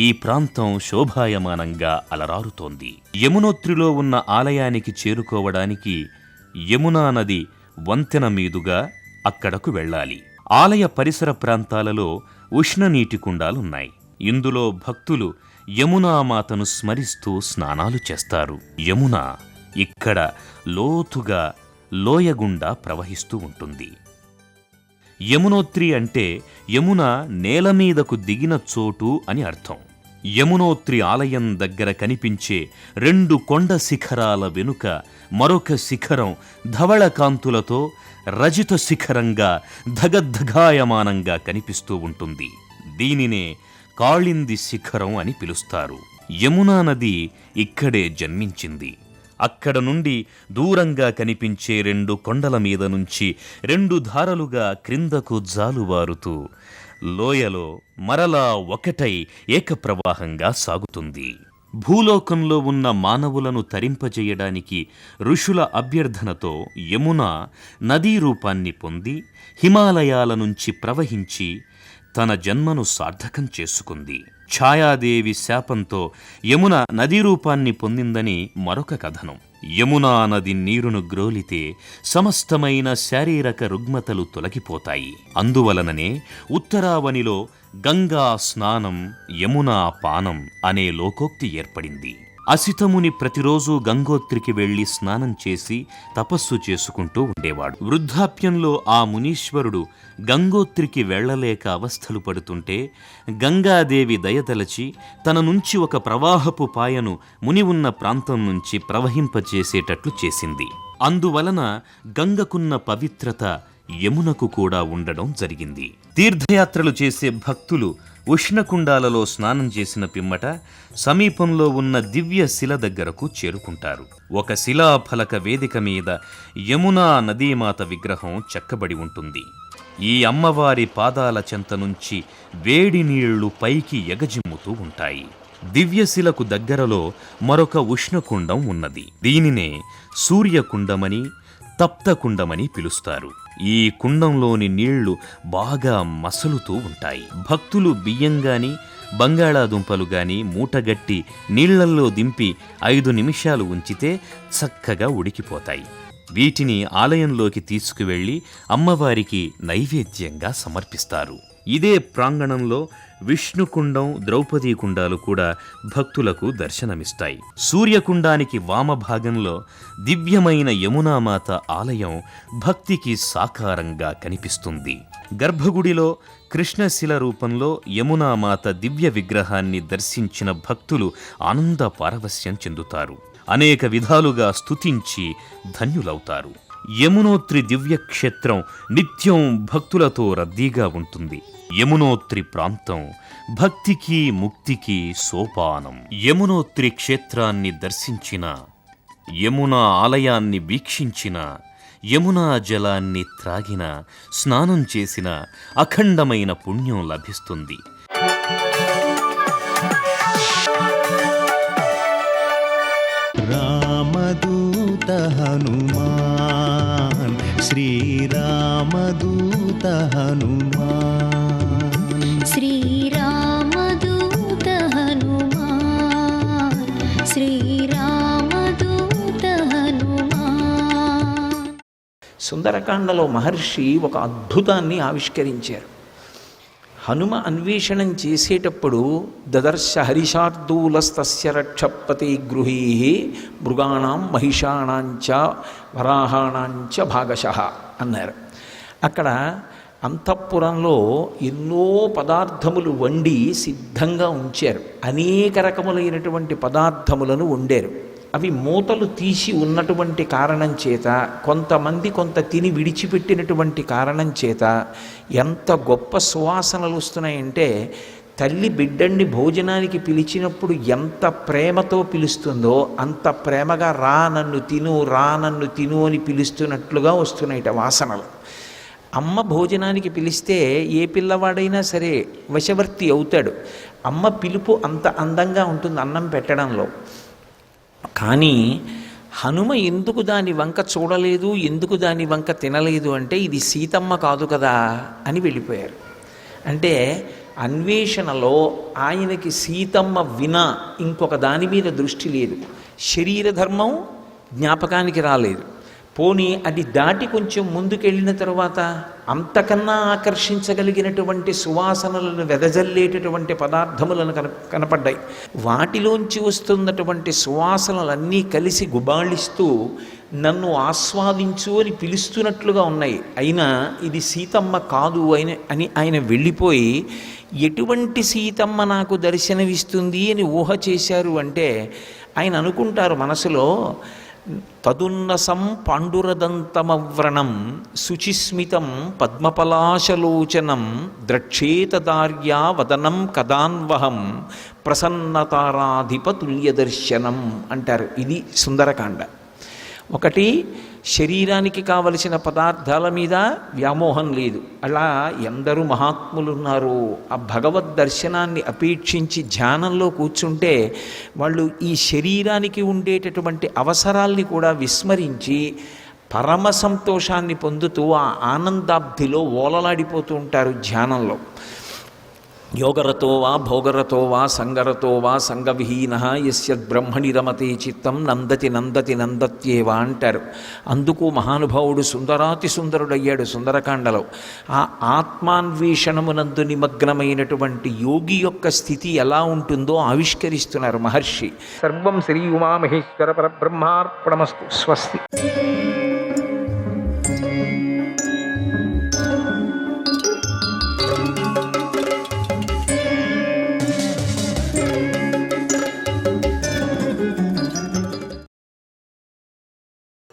ఈ ప్రాంతం శోభాయమానంగా అలరారుతోంది. యమునోత్రిలో ఉన్న ఆలయానికి చేరుకోవడానికి యమునా నది వంతెన మీదుగా అక్కడకు వెళ్ళాలి. ఆలయ పరిసర ప్రాంతాలలో ఉష్ణనీటి కుండాలున్నాయి. ఇందులో భక్తులు యమునామాతను స్మరిస్తూ స్నానాలు చేస్తారు. యమున ఇక్కడ లోతుగా లోయగుండా ప్రవహిస్తూ ఉంటుంది. యమునోత్రి అంటే యమున నేలమీదకు దిగిన చోటు అని అర్థం. యమునోత్రి ఆలయం దగ్గర కనిపించే 2 కొండ శిఖరాల వెనుక మరొక శిఖరం ధవళ కాంతులతో రజిత శిఖరంగా ధగద్ధగాయమానంగా కనిపిస్తూ ఉంటుంది. దీనినే కాళింది శిఖరం అని పిలుస్తారు. యమునా నది ఇక్కడే జన్మించింది. అక్కడ నుండి దూరంగా కనిపించే 2 కొండల మీద నుంచి 2 ధారలుగా క్రిందకు జాలువారుతూ లోయలో మరలా ఒకటై ఏకప్రవాహంగా సాగుతుంది. భూలోకంలో ఉన్న మానవులను తరింపజేయడానికి ఋషుల అభ్యర్థనతో యమున నదీ రూపాన్ని పొంది హిమాలయాల నుంచి ప్రవహించి తన జన్మను సార్థకం చేసుకుంది. ఛాయాదేవి శాపంతో యమున నదీ రూపాన్ని పొందిందని మరొక కథనం. యమునా నది నీరును గ్రోలితే సమస్తమైన శారీరక రుగ్మతలు తొలగిపోతాయి. అందువలననే ఉత్తరావనిలో గంగా స్నానం, యమునా పానం అనే లోకోక్తి ఏర్పడింది. అసితముని ప్రతిరోజు గంగోత్రికి వెళ్లి స్నానం చేసి తపస్సు చేసుకుంటూ ఉండేవాడు. వృద్ధాప్యంలో ఆ మునీశ్వరుడు గంగోత్రికి వెళ్లలేక అవస్థలు పడుతుంటే గంగాదేవి దయతలచి తన నుంచి ఒక ప్రవాహపు పాయను ముని ఉన్న ప్రాంతం నుంచి ప్రవహింపచేసేటట్లు చేసింది. అందువలన గంగకున్న పవిత్రత యమునకు కూడా ఉండడం జరిగింది. తీర్థయాత్రలు చేసే భక్తులు ఉష్ణకుండాలలో స్నానం చేసిన పిమ్మట సమీపంలో ఉన్న దివ్య శిల దగ్గరకు చేరుకుంటారు. ఒక శిలాఫలక వేదిక మీద యమునా నదీమాత విగ్రహం చెక్కబడి ఉంటుంది. ఈ అమ్మవారి పాదాల చెంత నుంచి వేడి నీళ్లు పైకి ఎగజిమ్ముతూ ఉంటాయి. దివ్యశిలకు దగ్గరలో మరొక ఉష్ణకుండం ఉన్నది. దీనినే సూర్యకుండమని, తప్తకుండమని పిలుస్తారు. ఈ కుండంలోని నీళ్లు బాగా మసలుతూ ఉంటాయి. భక్తులు బియ్యం గాని, బంగాళాదుంపలు గాని మూటగట్టి నీళ్లల్లో దింపి 5 నిమిషాలు ఉంచితే చక్కగా ఉడికిపోతాయి. వీటిని ఆలయంలోకి తీసుకువెళ్లి అమ్మవారికి నైవేద్యంగా సమర్పిస్తారు. ఇదే ప్రాంగణంలో విష్ణుకుండం, ద్రౌపదీ కుండాలు కూడా భక్తులకు దర్శనమిస్తాయి. సూర్యకుండానికి వామభాగంలో దివ్యమైన యమునామాత ఆలయం భక్తికి సాకారంగా కనిపిస్తుంది. గర్భగుడిలో కృష్ణశిల రూపంలో యమునామాత దివ్య విగ్రహాన్ని దర్శించిన భక్తులు ఆనంద పారవస్యం చెందుతారు. అనేక విధాలుగా స్తుతించి ధన్యులవుతారు. యమునోత్రి దివ్యక్షేత్రం నిత్యం భక్తులతో రద్దీగా ఉంటుంది. యమునోత్రి ప్రాంతం భక్తికి ముక్తికి సోపానం. యమునోత్రి క్షేత్రాన్ని దర్శించిన, యమునా ఆలయాన్ని వీక్షించిన, యమునా జలాన్ని త్రాగిన, స్నానం చేసిన అఖండమైన పుణ్యం లభిస్తుంది. రామదూత హనుమాన్, శ్రీరామదూత హనుమాన్, శ్రీరామదూత హనుమాన్, శ్రీరామదూత హనుమాన్. సుందరకాండలో మహర్షి ఒక అద్భుతాన్ని ఆవిష్కరించారు. హనుమ అన్వేషణం చేసేటప్పుడు దదర్శ హరిషార్దూలస్తస్య రక్షపతి గృహీ మృగాణం మహిషాణాంచ వరాహాణాంచ భాగశః అన్నారు. అక్కడ అంతఃపురంలో ఎన్నో పదార్థములు వండి సిద్ధంగా ఉంచారు. అనేక రకములైనటువంటి పదార్థములను వండారు. అవి మూతలు తీసి ఉన్నటువంటి కారణం చేత, కొంతమంది కొంత తిని విడిచిపెట్టినటువంటి కారణం చేత ఎంత గొప్ప సువాసనలు వస్తున్నాయంటే, తల్లి బిడ్డని భోజనానికి పిలిచినప్పుడు ఎంత ప్రేమతో పిలుస్తుందో అంత ప్రేమగా రా నన్ను తిను, రా నన్ను తిను అని పిలుస్తున్నట్లుగా వస్తున్నాయిట వాసనలు. అమ్మ భోజనానికి పిలిస్తే ఏ పిల్లవాడైనా సరే వశవర్తి అవుతాడు. అమ్మ పిలుపు అంత అందంగా ఉంటుంది అన్నం పెట్టడంలో. కానీ హనుమ ఎందుకు దాని వంక చూడలేదు, ఎందుకు దాని వంక తినలేదు అంటే, ఇది సీతమ్మ కాదు కదా అని వెళ్ళిపోయారు. అంటే అన్వేషణలో ఆయనకి సీతమ్మ వినా ఇంకొక దాని మీద దృష్టి లేదు. శరీర ధర్మం జ్ఞాపకానికి రాలేదు. పోనీ అది దాటి కొంచెం ముందుకెళ్ళిన తర్వాత అంతకన్నా ఆకర్షించగలిగినటువంటి సువాసనలను వెదజల్లేటటువంటి పదార్థములను కనపడ్డాయి. వాటిలోంచి వస్తున్నటువంటి సువాసనలన్నీ కలిసి గుబాళిస్తూ నన్ను ఆస్వాదించు అని పిలుస్తున్నట్లుగా ఉన్నాయి. అయినా ఇది సీతమ్మ కాదు అని ఆయన వెళ్ళిపోయి, ఎటువంటి సీతమ్మ నాకు దర్శనమిస్తుంది అని ఊహ చేశారు అంటే, ఆయన అనుకుంటారు మనసులో, తదున్నసం పాండురదంతమవ్రణం శుచిస్మితం పద్మపలాశలోచనం ద్రక్షేతదార్యా వదనం కదాన్వహం ప్రసన్నతారాధిపతుల్యదర్శనం అంటారు. ఇది సుందరకాండ. ఒకటి, శరీరానికి కావలసిన పదార్థాల మీద వ్యామోహం లేదు. అలా ఎందరూ మహాత్ములు ఉన్నారు. ఆ భగవద్ దర్శనాన్ని అపేక్షించి ధ్యానంలో కూర్చుంటే వాళ్ళు ఈ శరీరానికి ఉండేటటువంటి అవసరాల్ని కూడా విస్మరించి పరమ సంతోషాన్ని పొందుతూ ఆ ఆనందాబ్ధిలో ఓలలాడిపోతూ ఉంటారు ధ్యానంలో. యోగరతో వా భోగరతో వా సంగరతో వా సంగవిహీన యస్యద్బ్రహ్మణి రమతే చిత్తం నందతి నందతి నందత్యేవా అంటారు. అందుకు మహానుభావుడు సుందరాతి సుందరుడయ్యాడు సుందరకాండలో. ఆ ఆత్మాన్వేషణమునందు నిమగ్నమైనటువంటి యోగి యొక్క స్థితి ఎలా ఉంటుందో ఆవిష్కరిస్తున్నారు మహర్షి. సర్వం శ్రీ ఉమామహేశ్వర పరబ్రహ్మార్పణమస్తు. స్వస్తి.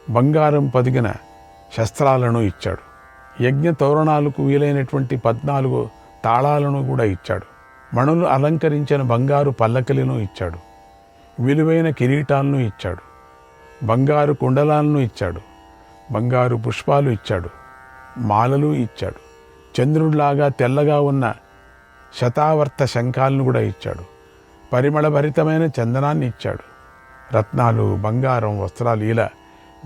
బంగారం పొదిగిన శస్త్రాలను ఇచ్చాడు. యజ్ఞ తోరణాలకు వీలైనటువంటి 14 తాళాలను కూడా ఇచ్చాడు. మణులు అలంకరించిన బంగారు పల్లకిలను ఇచ్చాడు. విలువైన కిరీటాలను ఇచ్చాడు. బంగారు కుండలాలను ఇచ్చాడు. బంగారు పుష్పాలు ఇచ్చాడు. మాలలు ఇచ్చాడు. చంద్రుడిలాగా తెల్లగా ఉన్న శతావర్త శంఖాలను కూడా ఇచ్చాడు. పరిమళభరితమైన చందనాన్ని ఇచ్చాడు. రత్నాలు, బంగారం, వస్త్రాలు, ఇలా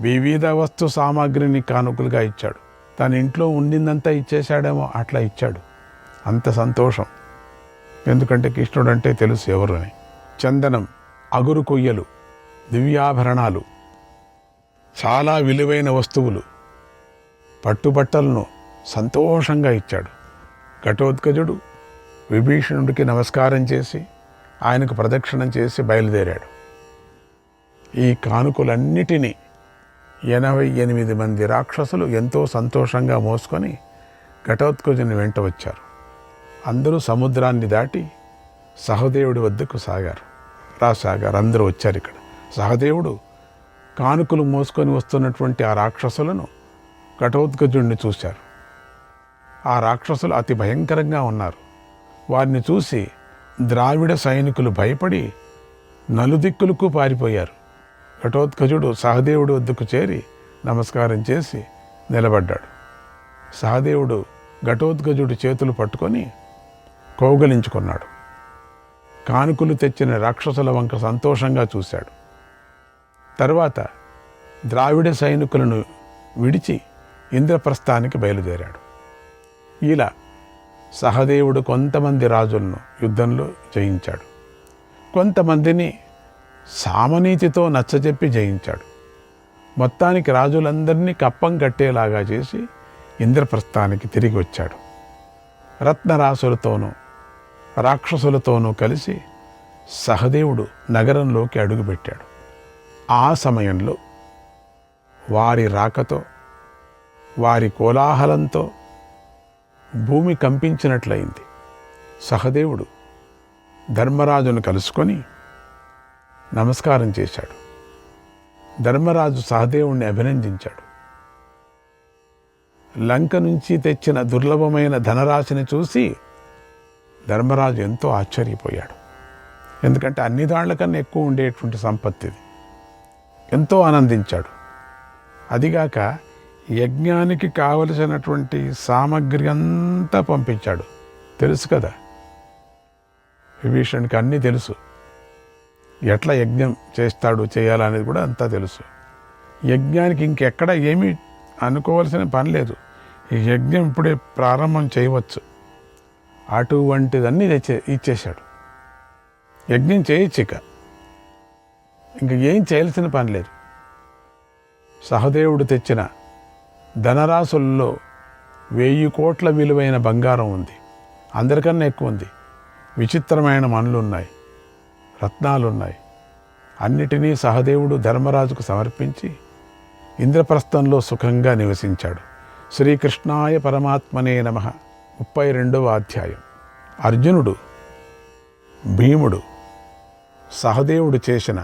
వివిధ వస్తు సామాగ్రిని కానుకలుగా ఇచ్చాడు. తన ఇంట్లో ఉండిందంతా ఇచ్చేశాడేమో అట్లా ఇచ్చాడు. అంత సంతోషం. ఎందుకంటే కృష్ణుడు అంటే తెలుసు ఎవరు అని. చందనం, అగురు కొయ్యలు, దివ్యాభరణాలు, చాలా విలువైన వస్తువులు, పట్టుబట్టలను సంతోషంగా ఇచ్చాడు. ఘటోత్కచుడు విభీషణుడికి నమస్కారం చేసి ఆయనకు ప్రదక్షిణం చేసి బయలుదేరాడు. ఈ కానుకలన్నిటినీ 88 మంది రాక్షసులు ఎంతో సంతోషంగా మోసుకొని ఘటోత్కచుని వెంట వచ్చారు. అందరూ సముద్రాన్ని దాటి సహదేవుడి వద్దకు రాసాగారు. అందరూ వచ్చారు. ఇక్కడ సహదేవుడు కానుకలు మోసుకొని వస్తున్నటువంటి ఆ రాక్షసులను ఘటోత్కచుడిని చూశారు. ఆ రాక్షసులు అతి భయంకరంగా ఉన్నారు. వారిని చూసి ద్రావిడ సైనికులు భయపడి నలుదిక్కులకు పారిపోయారు. ఘటోత్కచుడు సహదేవుడి వద్దకు చేరి నమస్కారం చేసి నిలబడ్డాడు. సహదేవుడు ఘటోత్కచుడి చేతులు పట్టుకొని కౌగలించుకున్నాడు. కానుకలు తెచ్చిన రాక్షసుల వంక సంతోషంగా చూశాడు. తరువాత ద్రావిడ సైనికులను విడిచి ఇంద్రప్రస్థానికి బయలుదేరాడు. ఇలా సహదేవుడు కొంతమంది రాజులను యుద్ధంలో జయించాడు. కొంతమందిని సామనీతితో నచ్చజెప్పి జయించాడు. మొత్తానికి రాజులందరినీ కప్పం కట్టేలాగా చేసి ఇంద్రప్రస్థానికి తిరిగి వచ్చాడు. రత్నరాసులతోనూ రాక్షసులతోనూ కలిసి సహదేవుడు నగరంలోకి అడుగుపెట్టాడు. ఆ సమయంలో వారి రాకతో, వారి కోలాహలంతో భూమి కంపించినట్లయింది. సహదేవుడు ధర్మరాజును కలుసుకొని నమస్కారం చేశాడు. ధర్మరాజు సహదేవుణ్ణి అభినందించాడు. లంక నుంచి తెచ్చిన దుర్లభమైన ధనరాశిని చూసి ధర్మరాజు ఎంతో ఆశ్చర్యపోయాడు. ఎందుకంటే అన్ని దాళ్లకన్నా ఎక్కువ ఉండేటువంటి సంపత్తిది. ఎంతో ఆనందించాడు. అదిగాక యజ్ఞానికి కావలసినటువంటి సామగ్రి అంతా పంపించాడు. తెలుసు కదా, విభీషణుడికి అన్నీ తెలుసు. ఎట్లా యజ్ఞం చేయాలనేది కూడా అంతా తెలుసు. యజ్ఞానికి ఇంకెక్కడ ఏమీ అనుకోవాల్సిన పని లేదు. ఈ యజ్ఞం ఇప్పుడే ప్రారంభం చేయవచ్చు. అటువంటిదన్నీ ఇచ్చేశాడు. యజ్ఞం చేయొచ్చు, ఇంక ఏం చేయాల్సిన పని లేదు. సహదేవుడు తెచ్చిన ధనరాశుల్లో 1000 కోట్ల విలువైన బంగారం ఉంది. అందరికన్నా ఎక్కువ ఉంది. విచిత్రమైన మనులున్నాయి, రత్నాలున్నాయి. అన్నిటినీ సహదేవుడు ధర్మరాజుకు సమర్పించి ఇంద్రప్రస్థంలో సుఖంగా నివసించాడు. శ్రీకృష్ణాయ పరమాత్మనే నమః. 32వ అధ్యాయం. అర్జునుడు, భీముడు, సహదేవుడు చేసిన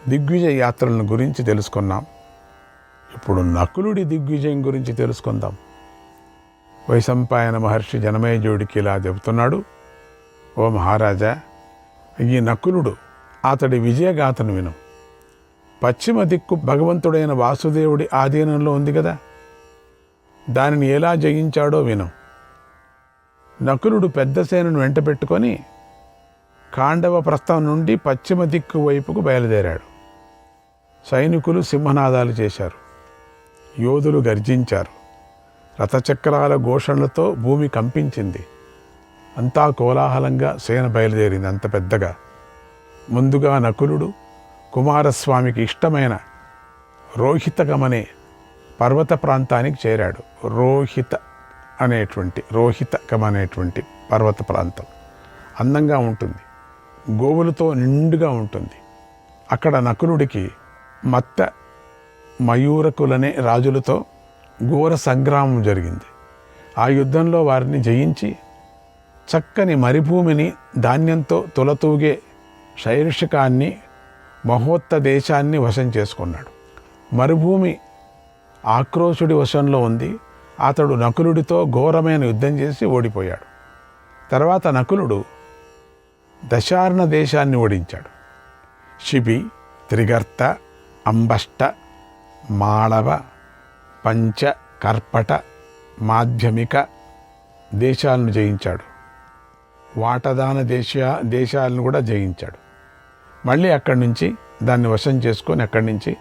దిగ్విజయ యాత్రలను గురించి తెలుసుకున్నాం. ఇప్పుడు నకులుడి దిగ్విజయం గురించి తెలుసుకుందాం. వైశంపాయన మహర్షి జనమేజయుడికి ఇలా చెబుతున్నాడు: ఓ మహారాజా, ఈ నకులుడు అతడి విజయగాథను విను. పశ్చిమ దిక్కు భగవంతుడైన వాసుదేవుడి ఆధీనంలో ఉంది కదా, దానిని ఎలా జయించాడో విను. నకులుడు పెద్ద సేనను వెంట పెట్టుకొని ఖాండవ ప్రస్థం నుండి పశ్చిమ దిక్కు వైపుకు బయలుదేరాడు. సైనికులు సింహనాదాలు చేశారు, యోధులు గర్జించారు. రథచక్రాల ఘోషణలతో భూమి కంపించింది. అంతా కోలాహలంగా సేన బయలుదేరింది. అంత పెద్దగా. ముందుగా నకులుడు కుమారస్వామికి ఇష్టమైన రోహితకమనే పర్వత ప్రాంతానికి చేరాడు. రోహితకమనేటువంటి పర్వత ప్రాంతం అందంగా ఉంటుంది, గోవులతో నిండుగా ఉంటుంది. అక్కడ నకులుడికి మత్త మయూరకులనే రాజులతో ఘోర సంగ్రామం జరిగింది. ఆ యుద్ధంలో వారిని జయించి చక్కని మరిభూమిని, ధాన్యంతో తులతూగే శైర్షికాన్ని, మహోత్త దేశాన్ని వశం చేసుకున్నాడు. మరుభూమి ఆక్రోశుడి వశంలో ఉంది. అతడు నకులుడితో ఘోరమైన యుద్ధం చేసి ఓడిపోయాడు. తర్వాత నకులుడు దశార్ణ దేశాన్ని ఓడించాడు. శిబి, త్రిగర్త, అంబష్ట, మాళవ, పంచ, కర్పట, మాధ్యమిక దేశాలను జయించాడు. వాటదాన దేశాలను కూడా జయించాడు. మళ్ళీ అక్కడి నుంచి దాన్ని వశం చేసుకొని అక్కడి నుంచి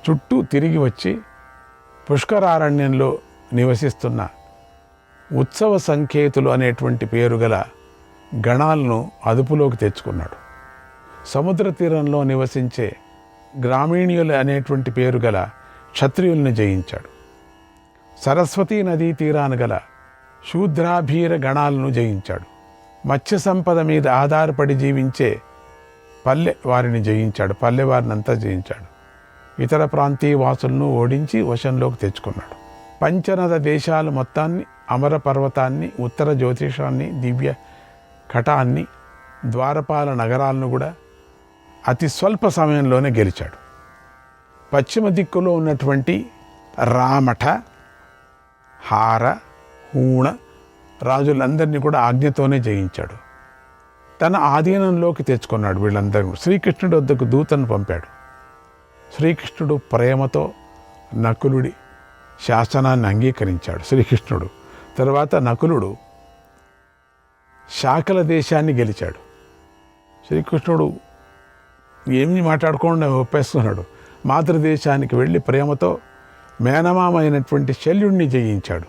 చుట్టూ తిరిగి వచ్చి పుష్కరారణ్యంలో నివసిస్తున్న ఉత్సవ సంకేతులు అనేటువంటి పేరు గల గణాలను అదుపులోకి తెచ్చుకున్నాడు. సముద్ర తీరంలో నివసించే గ్రామీణ్యులు అనేటువంటి పేరు గల క్షత్రియుల్ని జయించాడు. సరస్వతీ నదీ తీరాన గల శూద్రాభీర గణాలను జయించాడు. మత్స్య సంపద మీద ఆధారపడి జీవించే పల్లె వారిని జయించాడు. పల్లె వారిని అంతా జయించాడు. ఇతర ప్రాంతీయ వాసులను ఓడించి వశంలోకి తెచ్చుకున్నాడు. పంచనద దేశాలు మొత్తాన్ని, అమర పర్వతాన్ని, ఉత్తర జ్యోతిషాన్ని, దివ్య కటాన్ని, ద్వారపాల నగరాలను కూడా అతి స్వల్ప సమయంలోనే గెలిచాడు. పశ్చిమ దిక్కులో ఉన్నటువంటి రామఠ, హార, హూణ రాజులందరినీ కూడా ఆజ్ఞతోనే జయించాడు. తన ఆధీనంలోకి తెచ్చుకున్నాడు వీళ్ళందరూ. శ్రీకృష్ణుడి వద్దకు దూతను పంపాడు. శ్రీకృష్ణుడు ప్రేమతో నకులుడి శాసనాన్ని అంగీకరించాడు శ్రీకృష్ణుడు. తర్వాత నకులుడు శాకల దేశాన్ని గెలిచాడు. శ్రీకృష్ణుడు ఏమీ మాట్లాడకుండా ఒప్పేస్తున్నాడు. మాతృదేశానికి వెళ్ళి ప్రేమతో మేనమామ అయినటువంటి శల్యుణ్ణి జయించాడు.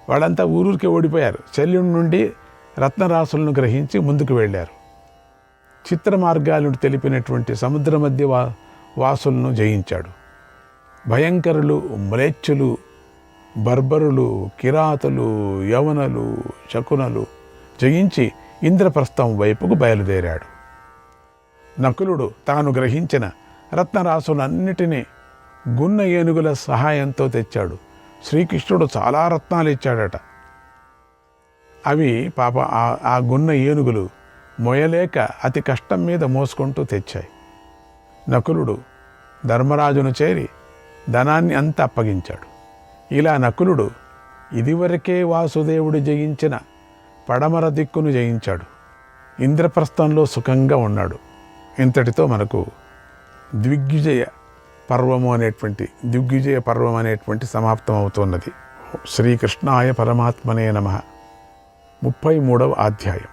వాళ్ళంతా ఊరికి ఓడిపోయారు. శల్యుడి నుండి రత్నరాసులను గ్రహించి ముందుకు వెళ్ళారు. చిత్ర మార్గాలను తెలిపినటువంటి సముద్ర మధ్య వాసులను జయించాడు. భయంకరులు, మ్లేచ్చులు, బర్బరులు, కిరాతులు, యవనలు, శకునలు జయించి ఇంద్రప్రస్థం వైపుకు బయలుదేరాడు. నకులుడు తాను గ్రహించిన రత్నరాసులన్నిటినీ గున్న ఏనుగుల సహాయంతో తెచ్చాడు. శ్రీకృష్ణుడు చాలా రత్నాలు ఇచ్చాడట. అవి పాప ఆ గున్న ఏనుగులు మొయలేక అతి కష్టం మీద మోసుకుంటూ తెచ్చాయి. నకులుడు ధర్మరాజును చేరి ధనాన్ని అంతా అప్పగించాడు. ఇలా నకులుడు ఇదివరకే వాసుదేవుడు జయించిన పడమర దిక్కును జయించాడు. ఇంద్రప్రస్థంలో సుఖంగా ఉన్నాడు. ఇంతటితో మనకు దిగ్విజయ పర్వం అనేటువంటి సమాప్తం అవుతున్నది. శ్రీకృష్ణాయ పరమాత్మనే నమః. 33వ అధ్యాయం.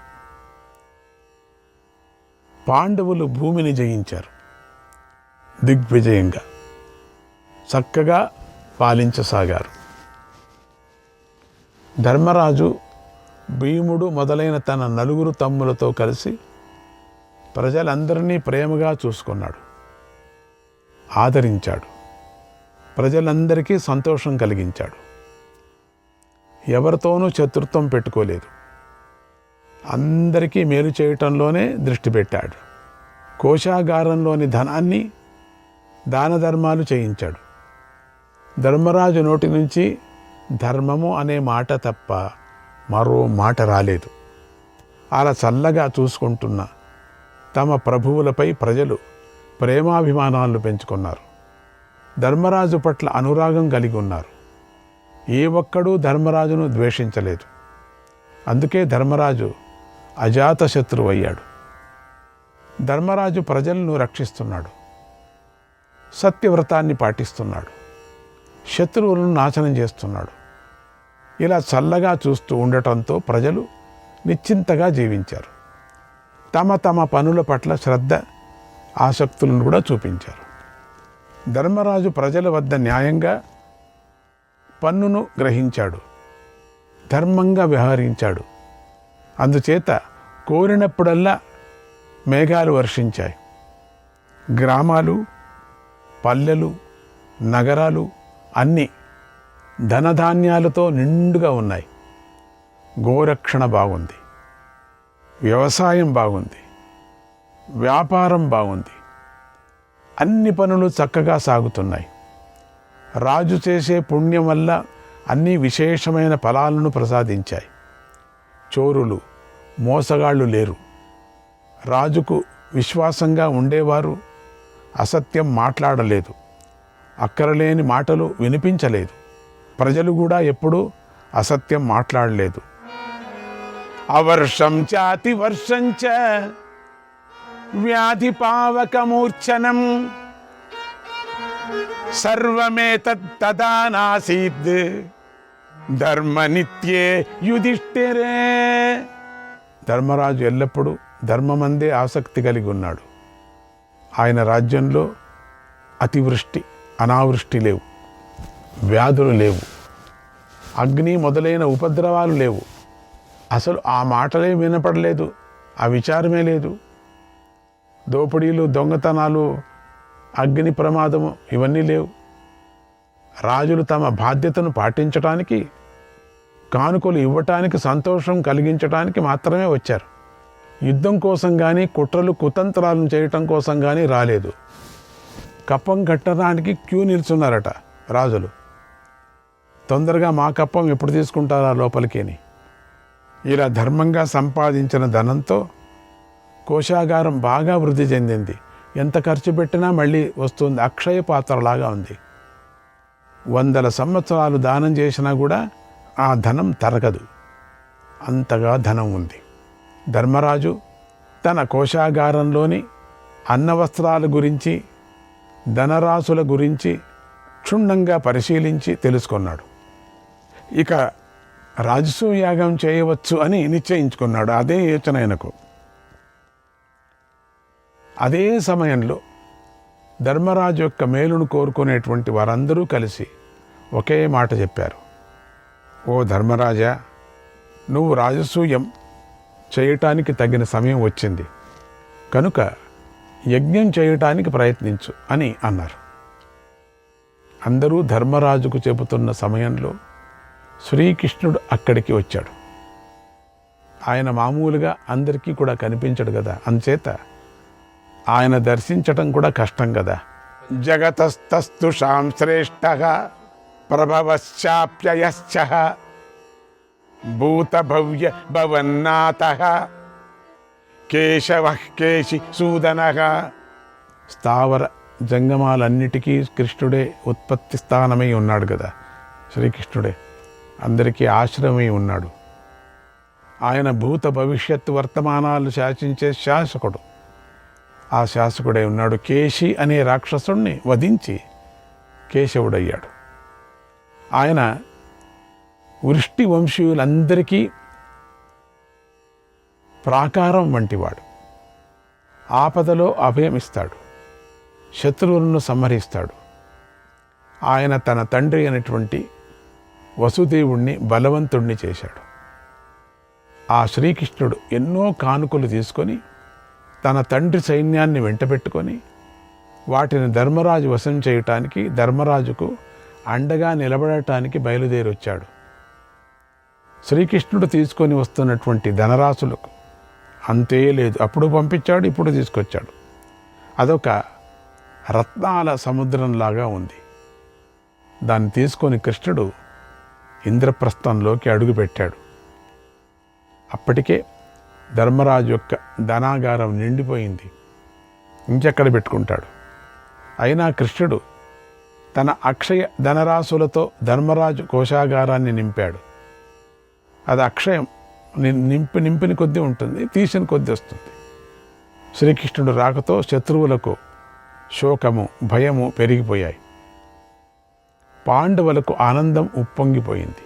పాండవులు భూమిని జయించారు. దిగ్విజయంగా చక్కగా పాలించసాగారు. ధర్మరాజు భీముడు మొదలైన తన నలుగురు తమ్ములతో కలిసి ప్రజలందరినీ ప్రేమగా చూసుకున్నాడు, ఆదరించాడు. ప్రజలందరికీ సంతోషం కలిగించాడు. ఎవరితోనూ శత్రుత్వం పెట్టుకోలేదు. అందరికీ మేలు చేయటంలోనే దృష్టి పెట్టాడు. కోశాగారంలోని ధనాన్ని దాన ధర్మాలు చేయించాడు. ధర్మరాజు నోటి నుంచి ధర్మము అనే మాట తప్ప మరో మాట రాలేదు. అలా చల్లగా చూసుకుంటున్న తమ ప్రభువులపై ప్రజలు ప్రేమాభిమానాలను పెంచుకున్నారు. ధర్మరాజు పట్ల అనురాగం కలిగి ఉన్నారు. ఏ ఒక్కడూ ధర్మరాజును ద్వేషించలేదు. అందుకే ధర్మరాజు అజాతశత్రువు అయ్యాడు. ధర్మరాజు ప్రజలను రక్షిస్తున్నాడు. సత్యవ్రతాన్ని పాటిస్తున్నాడు. శత్రువులను నాశనం చేస్తున్నాడు. ఇలా చల్లగా చూస్తూ ఉండటంతో ప్రజలు నిశ్చింతగా జీవించారు. తమ తమ పనుల పట్ల శ్రద్ధ, ఆసక్తులను కూడా చూపించారు. ధర్మరాజు ప్రజల వద్ద న్యాయంగా పన్నును గ్రహించాడు. ధర్మంగా వ్యవహరించాడు. అందుచేత కోరినప్పుడల్లా మేఘాలు వర్షించాయి. గ్రామాలు, పల్లెలు, నగరాలు అన్నీ ధనధాన్యాలతో నిండుగా ఉన్నాయి. గోరక్షణ బాగుంది, వ్యవసాయం బాగుంది, వ్యాపారం బాగుంది. అన్ని పనులు చక్కగా సాగుతున్నాయి. రాజు చేసే పుణ్యం వల్ల అన్ని విశేషమైన ఫలాలను ప్రసాదించాయి. చోరులు, మోసగాళ్ళు లేరు. రాజుకు విశ్వాసంగా ఉండేవారు అసత్యం మాట్లాడలేదు. అక్కరలేని మాటలు వినిపించలేదు. ప్రజలు కూడా ఎప్పుడూ అసత్యం మాట్లాడలేదు. అవర్షం చాతి వర్షం చ వ్యాధి పావకమూర్ఛనం సర్వమేతదా నాసీద్ ధర్మనిత్యే యుధిష్ఠిరే. ధర్మరాజు ఎల్లప్పుడూ ధర్మమందే ఆసక్తి కలిగి ఉన్నాడు. ఆయన రాజ్యంలో అతివృష్టి, అనావృష్టి లేవు, వ్యాధులు లేవు, అగ్ని మొదలైన ఉపద్రవాలు లేవు. అసలు ఆ మాటలే వినపడలేదు, ఆ విచారమే లేదు. దోపిడీలు, దొంగతనాలు, అగ్ని ప్రమాదము ఇవన్నీ లేవు. రాజులు తమ బాధ్యతను పాటించటానికి, కానుకలు ఇవ్వటానికి, సంతోషం కలిగించటానికి మాత్రమే వచ్చారు. యుద్ధం కోసం కానీ, కుట్రలు కుతంత్రాలను చేయటం కోసం కానీ రాలేదు. కప్పం కట్టడానికి క్యూ నిల్చున్నారట రాజులు. తొందరగా మా కప్పం ఎప్పుడు తీసుకుంటారా లోపలికి అని. ఇలా ధర్మంగా సంపాదించిన ధనంతో కోశాగారం బాగా వృద్ధి చెందింది. ఎంత ఖర్చు పెట్టినా మళ్ళీ వస్తుంది. అక్షయ పాత్రలాగా ఉంది. 100 సంవత్సరాలు దానం చేసినా కూడా ఆ ధనం తరగదు. అంతగా ధనం ఉంది. ధర్మరాజు తన కోశాగారంలోని అన్నవస్త్రాల గురించి, ధనరాశుల గురించి క్షుణ్ణంగా పరిశీలించి తెలుసుకున్నాడు. ఇక రాజసూయాగం చేయవచ్చు అని నిశ్చయించుకున్నాడు. అదే యోచన ఆయనకు. అదే సమయంలో ధర్మరాజు యొక్క మేలును కోరుకునేటువంటి వారందరూ కలిసి ఒకే మాట చెప్పారు. ఓ ధర్మరాజా, నువ్వు రాజసూయం చేయటానికి తగిన సమయం వచ్చింది కనుక యజ్ఞం చేయటానికి ప్రయత్నించు అని అన్నారు. అందరూ ధర్మరాజుకు చెబుతున్న సమయంలో శ్రీకృష్ణుడు అక్కడికి వచ్చాడు. ఆయన మామూలుగా అందరికీ కూడా కనిపించడు కదా, అందుచేత ఆయన దర్శించటం కూడా కష్టం కదా. జగతస్తస్తుషాం శ్రేష్ఠ ప్రభవశ్చాప్యయశ్చ భూతభవ్య భవన్నాథ కేశవ కేశి సూదన. స్థావర జంగమాలన్నిటికీ కృష్ణుడే ఉత్పత్తి స్థానమై ఉన్నాడు కదా. శ్రీకృష్ణుడే అందరికీ ఆశ్రమై ఉన్నాడు. ఆయన భూత భవిష్యత్తు వర్తమానాలు శాసించే శాసకుడు. ఆ శాసకుడై ఉన్నాడు. కేశి అనే రాక్షసుణ్ణి వధించి కేశవుడయ్యాడు. ఆయన వృష్టి వంశీయులందరికీ ప్రాకారం వంటివాడు. ఆపదలో అభయమిస్తాడు, శత్రువులను సంహరిస్తాడు. ఆయన తన తండ్రి అయినటువంటి వసుదేవుణ్ణి బలవంతుణ్ణి చేశాడు. ఆ శ్రీకృష్ణుడు ఎన్నో కానుకలు తీసుకొని తన తండ్రి సైన్యాన్ని వెంటబెట్టుకొని వాటిని ధర్మరాజు వశం చేయటానికి, ధర్మరాజుకు అండగా నిలబడటానికి బయలుదేరి వచ్చాడు. శ్రీకృష్ణుడు తీసుకొని వస్తున్నటువంటి ధనరాశులకు అంతే లేదు. అప్పుడు పంపించాడు, ఇప్పుడు తీసుకొచ్చాడు. అదొక రత్నాల సముద్రంలాగా ఉంది. దాన్ని తీసుకొని కృష్ణుడు ఇంద్రప్రస్థంలోకి అడుగుపెట్టాడు. అప్పటికే ధర్మరాజు యొక్క ధనాగారం నిండిపోయింది. ఇంకెక్కడ పెట్టుకుంటాడు? అయినా కృష్ణుడు తన అక్షయ ధనరాశులతో ధర్మరాజు కోశాగారాన్ని నింపాడు. అది అక్షయం, నింపిన కొద్దీ ఉంటుంది, తీసిన కొద్దీ వస్తుంది. శ్రీకృష్ణుడు రాకతో శత్రువులకు శోకము, భయము పెరిగిపోయాయి. పాండవులకు ఆనందం ఉప్పొంగిపోయింది.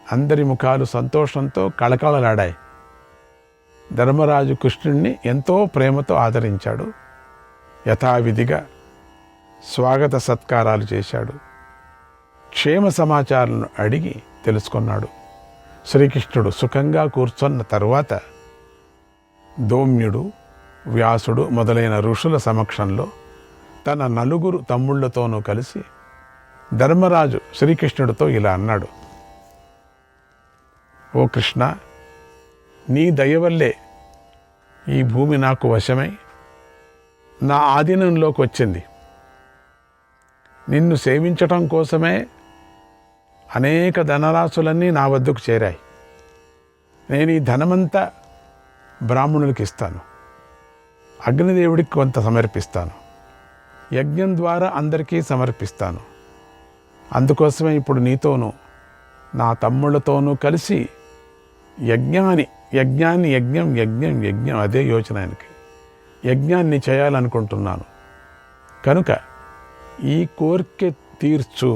అందరి ముఖాలు సంతోషంతో కళకళలాడాయి. ధర్మరాజు కృష్ణుణ్ణి ఎంతో ప్రేమతో ఆదరించాడు. యథావిధిగా స్వాగత సత్కారాలు చేశాడు. క్షేమ సమాచారాలను అడిగి తెలుసుకున్నాడు. శ్రీకృష్ణుడు సుఖంగా కూర్చున్న తరువాత ధౌమ్యుడు, వ్యాసుడు మొదలైన ఋషుల సమక్షంలో తన 4 తమ్ముళ్లతోనూ కలిసి ధర్మరాజు శ్రీకృష్ణుడితో ఇలా అన్నాడు. ఓ కృష్ణ, నీ దయ వల్లే ఈ భూమి నాకు వశమై నా ఆధీనంలోకి వచ్చింది. నిన్ను సేవించటం కోసమే అనేక ధనరాశులన్నీ నా వద్దకు చేరాయి. నేను ఈ ధనమంతా బ్రాహ్మణులకి ఇస్తాను, అగ్నిదేవుడికి కొంత సమర్పిస్తాను, యజ్ఞం ద్వారా అందరికీ సమర్పిస్తాను. అందుకోసమే ఇప్పుడు నీతోనూ నా తమ్ముళ్ళతోనూ కలిసి యజ్ఞం అదే యోచన ఆయనకి. యజ్ఞాన్ని చేయాలనుకుంటున్నాను కనుక ఈ కోరిక తీర్చు,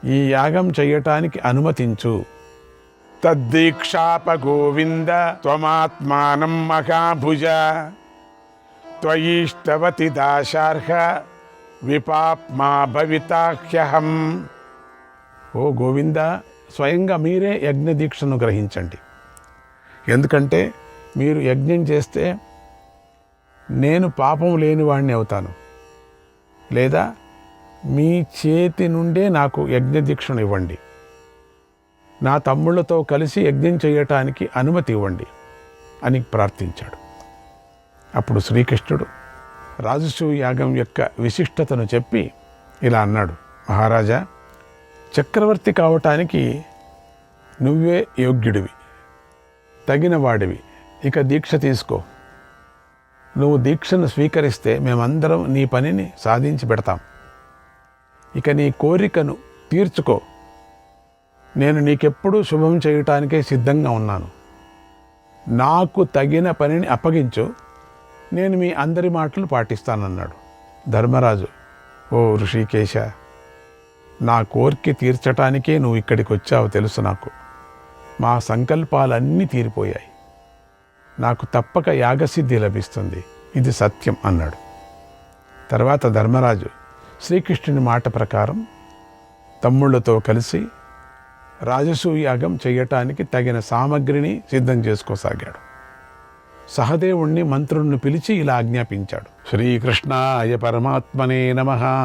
ఈ యాగం చేయటానికి అనుమతించు. తద్దీక్షాప గోవింద త్వమాత్మానం మహాభుజ త్వయిష్టవతి దాశార్హ విపాప్మా భవితాహ్యహం. ఓ గోవింద, స్వయంగా మీరే యజ్ఞ దీక్షను గ్రహించండి. ఎందుకంటే మీరు యజ్ఞం చేస్తే నేను పాపం లేనివాడిని అవుతాను, లేదా మీ చేతి నుండే నాకు యజ్ఞ దీక్షను ఇవ్వండి. నా తమ్ముళ్ళతో కలిసి యజ్ఞం చేయటానికి అనుమతి ఇవ్వండి అని ప్రార్థించాడు. అప్పుడు శ్రీకృష్ణుడు రాజసూయ యాగం యొక్క విశిష్టతను చెప్పి ఇలా అన్నాడు. మహారాజా, చక్రవర్తి కావటానికి నువ్వే యోగ్యుడివి, తగిన వాడివి. ఇక దీక్ష తీసుకో. నువ్వు దీక్షను స్వీకరిస్తే మేమందరం నీ పనిని సాధించి పెడతాం. ఇక నీ కోరికను తీర్చుకో. నేను నీకెప్పుడూ శుభం చేయటానికే సిద్ధంగా ఉన్నాను. నాకు తగిన పనిని అప్పగించు, నేను మీ అందరి మాటలు పాటిస్తానన్నాడు. ధర్మరాజు, ఓ ఋషికేశ, నా కోరిక తీర్చటానికే నువ్వు ఇక్కడికి వచ్చావు తెలుసు నాకు. మా సంకల్పాలన్నీ తీరిపోయాయి. నాకు తప్పక యాగసిద్ధి లభిస్తుంది, ఇది సత్యం అన్నాడు. తర్వాత ధర్మరాజు శ్రీకృష్ణుని మాట ప్రకారం తమ్ముళ్లతో కలిసి రాజసూయాగం చేయటానికి తగిన సామగ్రిని సిద్ధం చేసుకోసాగాడు. సహదేవుణ్ణి మంత్రులను పిలిచి ఇలా ఆజ్ఞాపించాడు. శ్రీకృష్ణాయ పరమాత్మనే నమః.